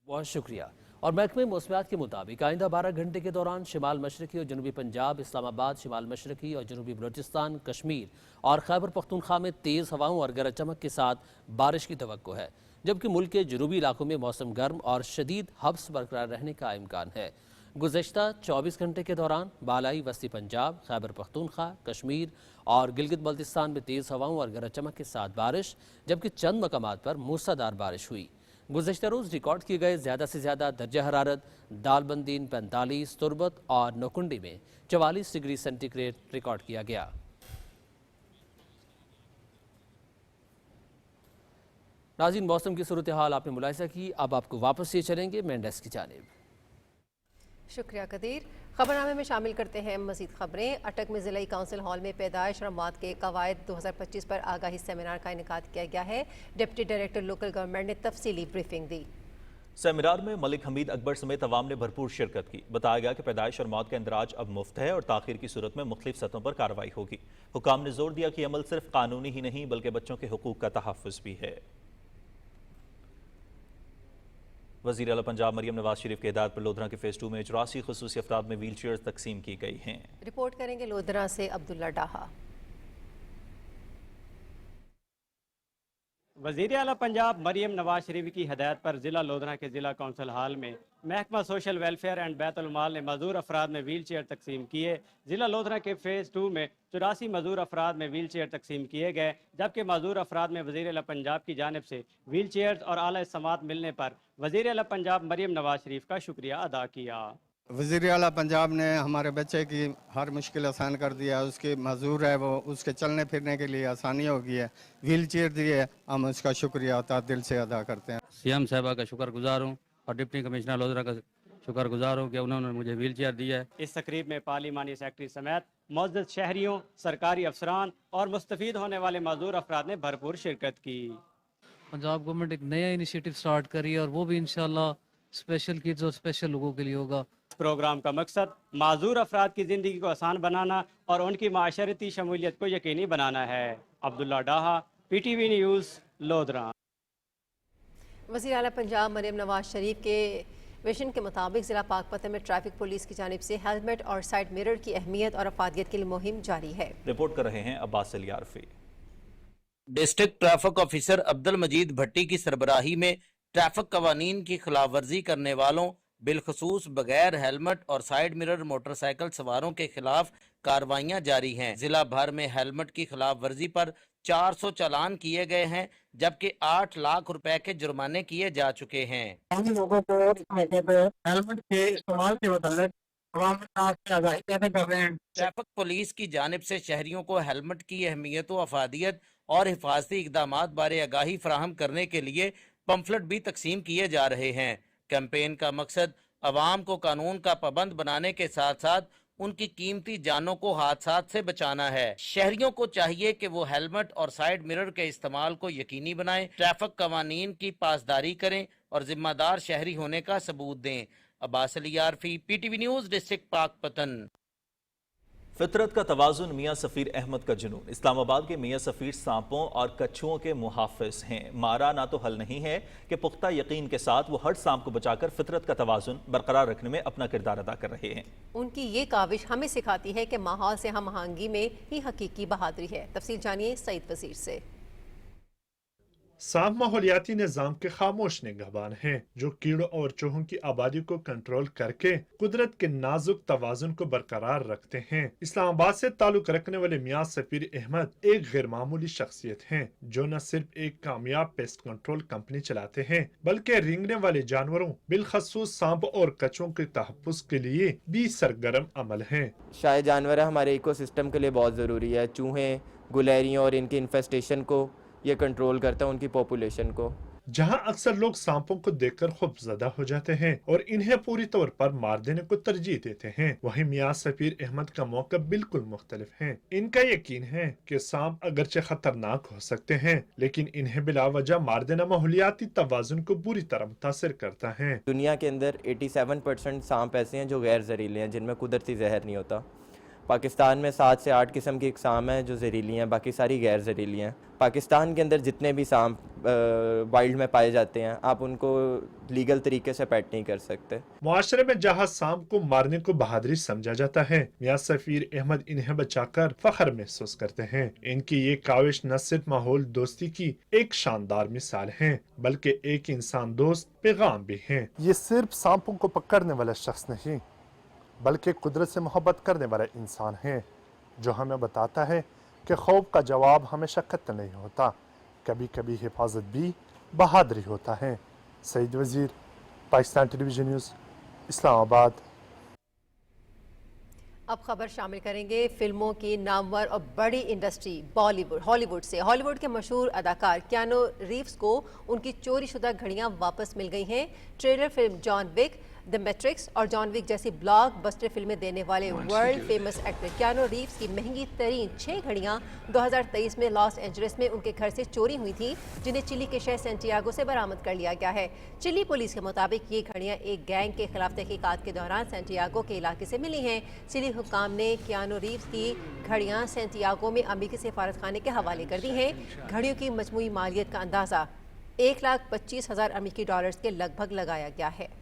बहुत शुक्रिया। और महकमे मौसमियात के मुताबिक आइंदा 12 घंटे के दौरान शिमाल मशरकी और जनूबी पंजाब, इस्लामाबाद, शिमाल मशरकी और जनूबी बलोचिस्तान, कश्मीर और खैबर पख्तूनख्वा में तेज़ हवाओं और गरज चमक के साथ बारिश की तवक्को है, जबकि मुल्क के जनूबी इलाकों में मौसम गर्म और शदीद हब्स बरकरार रहने का इम्कान है। गुज़श्ता 24 घंटे के दौरान बालाई वस्ती पंजाब, खैबर पख्तूनख्वा, कश्मीर और गिलगित बल्तिस्तान में तेज़ हवाओं और गरज चमक के साथ बारिश, जबकि चंद मकामात पर मूसलाधार बारिश हुई। गुज़श्ता रोज़ रिकॉर्ड किए गए ज़्यादा से ज़्यादा दर्जा हरारत दालबंदीन 45, तुरबत और नौकुंडी में 44 डिग्री सेंटीग्रेड रिकॉर्ड किया गया। नाज़रीन, मौसम की सूरत हाल आपने मुलाहिज़ा की। अब आपको वापस ये चलेंगे मेन डेस्क की जानिब। शुक्रिया कदीर। खबरनामे में शामिल करते हैं मज़ीद खबरें। अटक में ज़िला काउंसिल हॉल में पैदाइश और मौत के कवायद 2025 पर आगाही सेमिनार का इनेकाद किया गया है। डिप्टी डायरेक्टर लोकल गवर्नमेंट ने तफसीली ब्रीफिंग दी। सेमिनार में मलिक हमीद अकबर समेत अवाम ने भरपूर शिरकत की। बताया गया कि पैदाइश और मौत का इंदराज अब मुफ्त है और ताखीर की सूरत में मुख्तलिफ सतहों पर कार्रवाई होगी। हुकाम ने जोर दिया कि अमल सिर्फ कानूनी ही नहीं बल्कि बच्चों के हुकूक का तहफ़्फ़ुज़ भी है। वज़ीर आला पंजाब मरियम नवाज शरीफ के हिदायत पर लोधरा के फेज़ 2 में 84 खुसूसी अफराद में व्हील चेयर तकसीम की गई हैं। रिपोर्ट करेंगे लोधरा से अब्दुल्ला डाहा। वज़ीर आला पंजाब मरियम नवाज शरीफ की हदायत पर ज़िला लोधरा के ज़िला कौंसल हाल में महकमा सोशल वेलफेयर एंड बैतुल माल ने मजदूर अफराद में व्हील चेयर तकसीम किए। ज़िला लोधरा के फ़ेज़ 2 में 84 मजदूर अफराद में व्हील चेयर तकसीम किए गए, जबकि मजदूर अफराद में वज़ीर आला पंजाब की जानिब से व्हील चेयर्स और आला समात मिलने पर वज़ीर आला पंजाब मरियम नवाज शरीफ का शुक्रिया अदा किया। वज़ीर आला पंजाब ने हमारे बच्चे की हर मुश्किल आसान कर दिया, उसके मजदूर है वो, उसके चलने फिरने के लिए आसानी हो गई है, व्हील चेयर दी है, हम उसका शुक्रिया दिल से अदा करते हैं। सीएम साहबा का शुक्रगुजार हूँ और डिप्टी कमिश्नर लोधरा का शुक्रगुजार हूँ कि उन्होंने मुझे व्हील चेयर दी है। इस तकरीब में पार्लिमानी सेक्रेटरी समेत मुअज़्ज़ज़ शहरियों, सरकारी अफसरान और मुस्तफ़ीद होने वाले मजदूर अफराद ने भरपूर शिरकत की। पंजाब गवर्नमेंट एक नया इनिशिएटिव स्टार्ट करी है और वो भी इंशाल्लाह स्पेशल किड्स और स्पेशल लोगों के लिए होगा। इस प्रोग्राम का मकसद माजूर अफराद की ज़िंदगी को आसान बनाना और उनकी माशरती शमूलियत को यकीनी बनाना है। अब्दुल्ला डाहा, PTV न्यूज़, लोधरा। वज़ीर आला पंजाब मरियम नवाज शरीफ के विजन के मुताबिक ज़िला पाकपतन में ट्रैफिक पुलिस की जानिब से हेलमेट और साइड मिरर की अहमियत और अफादियत के लिए मुहिम जारी है। रिपोर्ट कर रहे हैं Abbas Alyarfi. District traffic officer Abdul Majeed Bhatti की सरबराही में ट्रैफिक कवानीन की खिलाफ वर्जी करने वालों, बिलखसूस बगैर हेलमेट और साइड मिरर मोटरसाइकिल सवारों के खिलाफ कार्रवाइयां जारी हैं। जिला भर में हेलमेट की खिलाफ वर्जी पर 400 चालान किए गए हैं, जबकि 8 लाख रुपए के जुर्माने किए जा चुके हैं। हम लोगों को हेलमेट के इस्तेमाल के मुताबिक आगाही कर रहे हैं। ट्रैफिक पुलिस की जानिब से शहरियों को हेलमेट की अहमियत व अफादियत और हिफाजती इकदामात बारे आगाही फराहम करने के लिए पंफलेट भी तकसीम किए जा रहे हैं। कैंपेन का मकसद अवाम को कानून का पाबंद बनाने के साथ साथ उनकी कीमती जानों को हादसात से बचाना है। शहरियों को चाहिए कि वो हेलमेट और साइड मिरर के इस्तेमाल को यकीनी बनाएं, ट्रैफिक कवानीन की पासदारी करें और जिम्मेदार शहरी होने का सबूत दें। Abbas Alyarfi, PTV news, district Pakpattan. फितरत का तवाजुन मियाँ सफ़ीर अहमद का जुनून। इस्लामाबाद के मियाँ सफ़ीर सांपों और कछुओं के मुहाफ़िज हैं। मारा ना तो हल नहीं है कि पुख्ता यकीन के साथ वो हर सांप को बचाकर फितरत का तवाजुन बरकरार रखने में अपना किरदार अदा कर रहे हैं। उनकी ये काविश हमें सिखाती है कि माहौल से हम आहंगी में ही हकीकी बहादुरी है। तफसील जानिए सईद वजीर से। सांप माहौलियाती निज़ाम के खामोश निगहबान हैं, जो कीड़ों और चूहों की आबादी को कंट्रोल करके कुदरत के नाजुक तवाजुन को बरकरार रखते हैं। इस्लामाबाद से ताल्लुक रखने वाले मियाँ सफ़ीर अहमद एक गैर मामूली शख्सियत हैं, जो न सिर्फ एक कामयाब पेस्ट कंट्रोल कंपनी चलाते हैं, बल्कि रेंगने वाले जानवरों बिलखसूस सांप और कछुओं के तहफ़्फ़ुज़ के लिए भी सरगर्म अमल हैं। शाये जानवर हमारे इकोसिस्टम के लिए बहुत ज़रूरी है। चूहे, गुलहरियों और इनकी इन्फेस्टेशन को ये कंट्रोल करता है, उनकी पॉपुलेशन को। जहां अक्सर लोग सांपों को देखकर खौफजदा हो जाते हैं और इन्हें पूरी तौर पर मार देने को तरजीह देते हैं, वहीं मियाँ सफ़ीर अहमद का मौका बिल्कुल मुख्तलिफ है। इनका यकीन है कि सांप अगरचे खतरनाक हो सकते हैं, लेकिन इन्हें बिला वजह मार देना माहौलियाती तवाज़ुन को बुरी तरह मुतासिर करता है। दुनिया के अंदर 87% सांप ऐसे हैं जो गैर जहरीले हैं, जिनमें कुदरती जहर नहीं होता। पाकिस्तान में 7 से 8 किस्म की इकसाम हैं जो जहरीली हैं, बाकी सारी गैर जहरीली हैं। पाकिस्तान के अंदर जितने भी सांप वाइल्ड में पाए जाते हैं, आप उनको लीगल तरीके से पेट नहीं कर सकते। मुआशरे में जहाँ सांप को मारने को बहादुरी समझा जाता है, मियाँ सफ़ीर अहमद इन्हें बचाकर फख्र महसूस करते हैं। इनकी ये काविश न सिर्फ माहौल दोस्ती की एक शानदार मिसाल है, बल्कि एक इंसान दोस्त पैगाम भी है। ये सिर्फ सांपों को पकड़ने वाला शख्स नहीं, बल्कि कुदरत से मोहब्बत करने वाला इंसान है, जो हमें बताता है कि खौफ का जवाब हमेशा कत्ल नहीं होता, कभी कभी हिफाजत भी बहादुरी होता है। सईद वजीर, पाकिस्तान टेलीविजन न्यूज़, इस्लामाबाद। अब खबर शामिल करेंगे फिल्मों की नामवर और बड़ी इंडस्ट्री हॉलीवुड से। हॉलीवुड के मशहूर अदाकार कियानो रीव्स को उनकी चोरी शुदा घड़ियां वापस मिल गई हैं। Trailer film John Wick, the Matrix और जॉन विक जैसी ब्लॉकबस्टर फिल्में देने वाले world famous actor Keanu Reeves की महंगी तरीन 6 घड़ियां 2023 में लॉस एंजलिस में उनके घर से चोरी हुई थी, जिन्हें चिली के शहर सेंटियागो से बरामद कर लिया गया है। चिली पुलिस के मुताबिक ये घड़ियां एक गैंग के खिलाफ तहकीकात के दौरान सेंटियागो के इलाके से मिली हैं। चिली हुक्काम ने कियानो रीव्स की घड़ियां सेंटियागो में अमेरिकी सफारत खाने के हवाले कर दी हैं। घड़ियों की मजमूई मालियत का अंदाज़ा $1,25,000 अमेरिकी के लगभग लगाया गया है।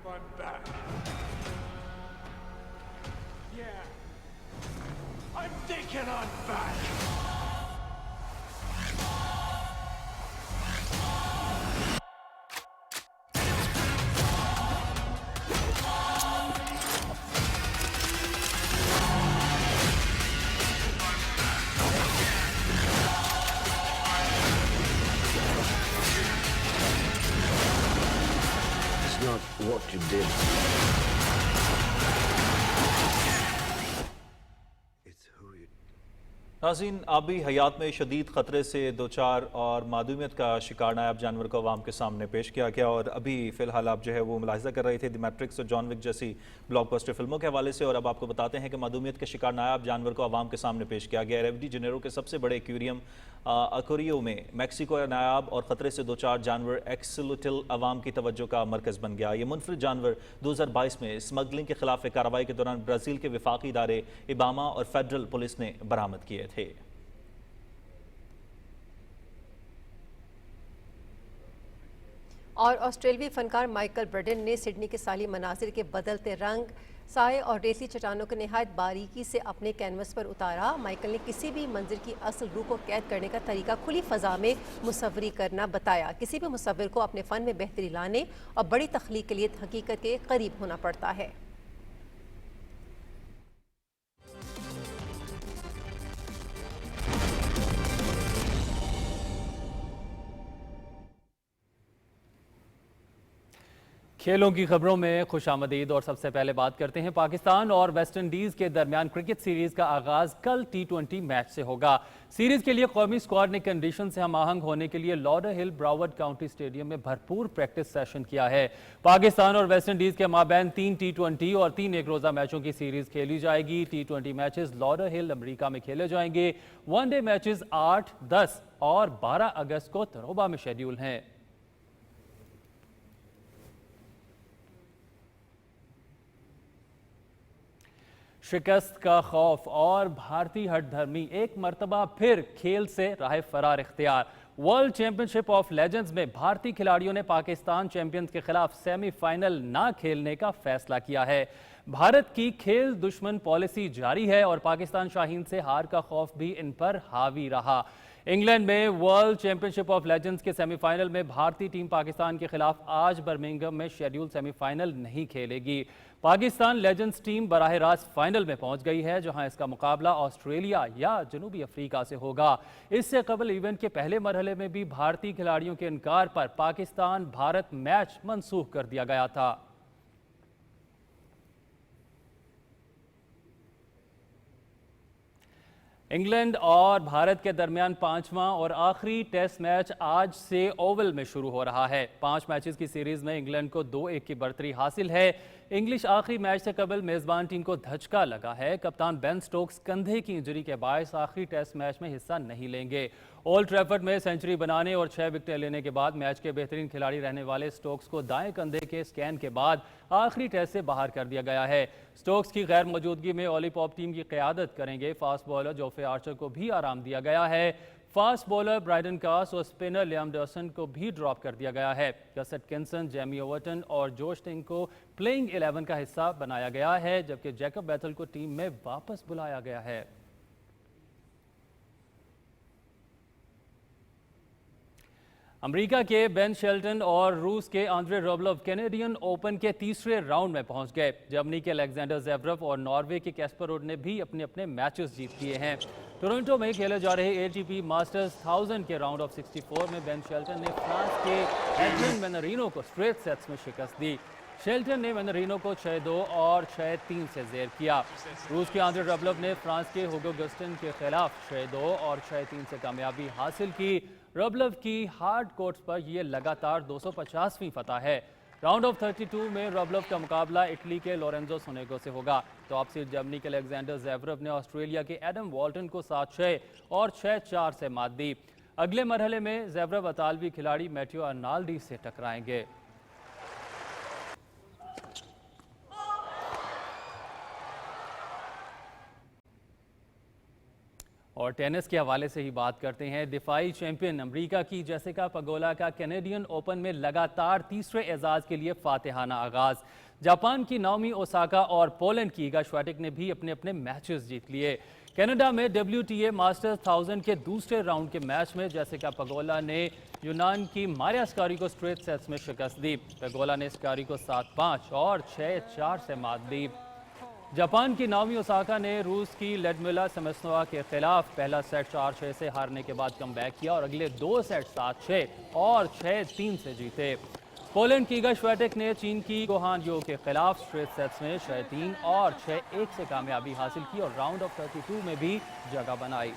fun back. Yeah. I'm taking on back. It's not what you did. नाज़रीन, आबी हयात में शदीद ख़तरे से दो चार और मादूमियत का शिकार नायाब जानवर को आवाम के सामने पेश किया गया। और अभी फ़िलहाल आप जो है वो मुलाहिज़ा कर रहे थे द मैट्रिक्स और जॉन विक जैसी ब्लॉकबस्टर फिल्मों के हवाले से, और अब आपको बताते हैं कि मादूमियत के शिकार नायाब जानवर को आवाम के सामने पेश किया गया। रेव डी जेनेरो के सबसे बड़े एक्वेरियम अक्वेरियो में मैक्सिको का नायाब और ख़तरे से दो चार जानवर एक्सलुटिल आवाम की तवज्जो का मरकज़ बन गया। ये मुनफरिद जानवर 2022 में स्मगलिंग के खिलाफ कार्रवाई के दौरान ब्राज़ील के वफाकी इदारे इबामा और फेडरल पुलिस ने बरामद किए थे। और ऑस्ट्रेलियाई फनकार माइकल ब्रेडन ने सिडनी के साली मनाजिर के बदलते रंग, साए और रेतली चट्टानों को निहायत बारीकी से अपने कैनवस पर उतारा। माइकल ने किसी भी मंजिल की असल रूह को कैद करने का तरीका खुली फ़ज़ा में मुसव्वरी करना बताया। किसी भी मुसव्विर को अपने फ़न में बेहतरी लाने और बड़ी तख्लीक के लिए हकीकत के करीब होना पड़ता है। खेलों की खबरों में खुशामदीद। और सबसे पहले बात करते हैं पाकिस्तान और वेस्ट इंडीज़ के दरमियान क्रिकेट सीरीज़ का आगाज़ कल T20 मैच से होगा। सीरीज़ के लिए कौमी स्क्वाड ने कंडीशन से हम आहंग होने के लिए लॉडर हिल ब्रावड काउंटी स्टेडियम में भरपूर प्रैक्टिस सेशन किया है। पाकिस्तान और वेस्ट इंडीज़ के माबैन 3 T20 और 3 एक रोज़ा मैचों की सीरीज़ खेली जाएगी। T20 मैचेस लॉडर हिल अमरीका में खेले जाएंगे। वनडे मैचेस 8, 10 और 12 अगस्त को तरोबा में शेड्यूल हैं। शिकस्त का खौफ और भारतीय हठधर्मी एक मर्तबा फिर खेल से राह फरार इख्तियार। वर्ल्ड चैंपियनशिप ऑफ लेजेंड्स में भारतीय खिलाड़ियों ने पाकिस्तान चैंपियंस के खिलाफ सेमीफाइनल ना खेलने का फैसला किया है। भारत की खेल दुश्मन पॉलिसी जारी है और पाकिस्तान शाहीन से हार का खौफ भी इन पर हावी रहा। इंग्लैंड में वर्ल्ड चैंपियनशिप ऑफ लेजेंड्स के सेमीफाइनल में भारतीय टीम पाकिस्तान के खिलाफ आज बर्मिंघम में शेड्यूल सेमीफाइनल नहीं खेलेगी। पाकिस्तान लेजेंड्स टीम बराह रास्त फाइनल में पहुंच गई है, जहां इसका मुकाबला ऑस्ट्रेलिया या जनूबी अफ्रीका से होगा। इससे कबल इवेंट के पहले मरहले में भी भारतीय खिलाड़ियों के इनकार पर पाकिस्तान भारत मैच मनसूख कर दिया गया था। इंग्लैंड और भारत के दरमियान 5वां और आखिरी टेस्ट मैच आज से ओवल में शुरू हो रहा है। 5 मैचेस की सीरीज में इंग्लैंड को 2-1 की बढ़तरी हासिल है। इंग्लिश आखिरी मैच से कबल मेजबान टीम को धचका लगा है। कप्तान बेन स्टोक्स कंधे की इंजरी के बायस आखिरी टेस्ट मैच में हिस्सा नहीं लेंगे। ओल्ड ट्रैफर्ड में सेंचुरी बनाने और 6 विकेटें लेने के बाद मैच के बेहतरीन खिलाड़ी रहने वाले स्टोक्स को दाएं कंधे के स्कैन के बाद आखिरी टेस्ट से बाहर कर दिया गया है। स्टोक्स की गैर मौजूदगी में ऑली पॉप टीम की क़यादत करेंगे। फास्ट बॉलर जोफ्रे आर्चर को भी आराम दिया गया है। फास्ट बॉलर ब्राइडन कास और स्पिनर लियाम डॉसन को भी ड्रॉप कर दिया गया है। गस एटकिंसन, जेमी ओवर्टन और जोश टिंग को प्लेइंग 11 का हिस्सा बनाया गया है, जबकि जैकब बैथल को टीम में वापस बुलाया गया है। अमेरिका के बेन शेल्टन और रूस के आंद्रे रबलोव कैनेडियन ओपन के तीसरे राउंड में पहुंच गए। जर्मनी के अलेक्जेंडर ज़ेवरेव और नॉर्वे के कैस्पर रुड ने भी अपने अपने मैचेस जीत लिए हैं। टोरंटो में खेले जा रहे ATP मास्टर्स 1000 के राउंड ऑफ 64 में बेन शेल्टन ने फ्रांस के एडरिन मैनरिनो को स्ट्रेट सेट्स में शिकस्त दी। शेल्टन ने मैनरिनो को 6-2 और 6-3 से ज़ेर किया। रूस के आंद्रे रबलोव ने फ्रांस के हुगो गस्टिन के खिलाफ 6-2 और 6-3 से कामयाबी हासिल की। रबलोव की हार्ड कोर्ट्स पर यह लगातार 250वीं फतह है। राउंड ऑफ 32 में रबलोव का मुकाबला इटली के लोरेंजो सोनेगो से होगा। टॉप सीड जर्मनी के अलेक्जेंडर ज़ेवरेव ने ऑस्ट्रेलिया के एडम वॉल्टन को 7-6 और 6-4 से मात दी। अगले मरहले में ज़ेवरेव इतालवी खिलाड़ी मैटियो अर्नाल्डी से टकराएंगे। اور ٹینس کے حوالے سے ہی بات کرتے ہیں۔ دفاعی چیمپئن امریکہ کی جیسیکا پگولا کا کینیڈین اوپن میں لگاتار تیسرے اعزاز کے لیے فاتحانہ آغاز۔ جاپان کی ناؤمی اوساکا اور پولینڈ کی ایگا شویٹیک نے بھی اپنے اپنے میچز جیت لیے۔ کینیڈا میں WTA ماسٹرز 1000 کے دوسرے راؤنڈ کے میچ میں جیسیکا پگولا نے یونان کی ماریا اسکاری کو اسٹریٹ سیٹس میں شکست دی۔ پگولا نے اسکاری کو 7-5 اور 6-4 سے مات دی۔ جاپان کی ناؤمی اوساکا نے روس کی لیڈملا سمسنووا کے خلاف پہلا سیٹ 4-6 سے ہارنے کے بعد کم بیک کیا اور اگلے 2 سیٹ 7-6 اور 6-3 سے جیتے۔ پولینڈ کی ایگا شویٹیک نے چین کی گوہان یو کے خلاف اسٹریٹ سیٹس میں 6-3 اور 6-1 سے کامیابی حاصل کی اور راؤنڈ آف 32 میں بھی جگہ بنائی۔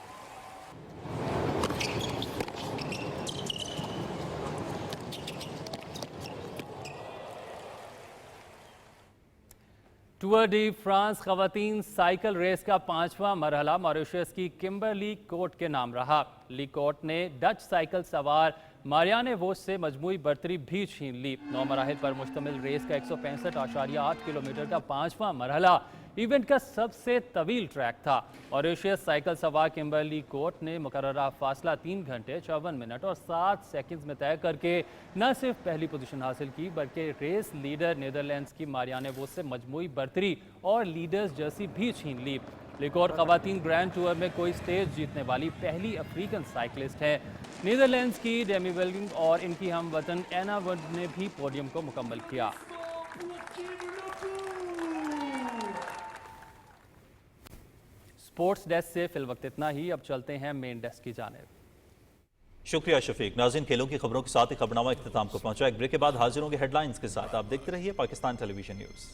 ٹور ڈی فرانس خواتین سائیکل ریس کا 5واں مرحلہ ماریشس کی کمبرلی کوٹ کے نام رہا۔ لی کوٹ نے ڈچ سائیکل سوار ماریانے ووس سے مجموعی برتری بھی چھین لی۔ 9 مراحل پر مشتمل ریس کا 165.8 کلومیٹر کا 5واں مرحلہ ایونٹ کا سب سے طویل ٹریک تھا۔ ماریشس سائیکل سوار کمبرلی کوٹ نے مقررہ فاصلہ 3 گھنٹے 54 منٹ اور 7 سیکنڈز میں طے کر کے نہ صرف پہلی پوزیشن حاصل کی بلکہ ریس لیڈر نیدرلینڈز کی ماریانے ووس سے مجموعی برتری اور لیڈرز جرسی بھی چھین لی۔ لیکوٹ خواتین گرینڈ ٹور میں کوئی سٹیج جیتنے والی پہلی افریقن سائیکلسٹ ہے۔ نیدرلینڈز کی ڈیمی ویلڈنگ اور ان کی ہم وطن اینا ونڈ نے بھی پوڈیم کو مکمل کیا۔ سپورٹس ڈیسک سے فی الوقت اتنا ہی، اب چلتے ہیں مین ڈیسک کی جانب۔ شکریہ شفیق۔ ناظرین، کھیلوں کی خبروں کے ساتھ ہی خبرنامہ اختتام کو پہنچا۔ ایک بریک کے بعد حاضر ہوں گے ہیڈ لائنز کے ساتھ۔ آپ دیکھتے رہیے پاکستان ٹیلی ویژن نیوز۔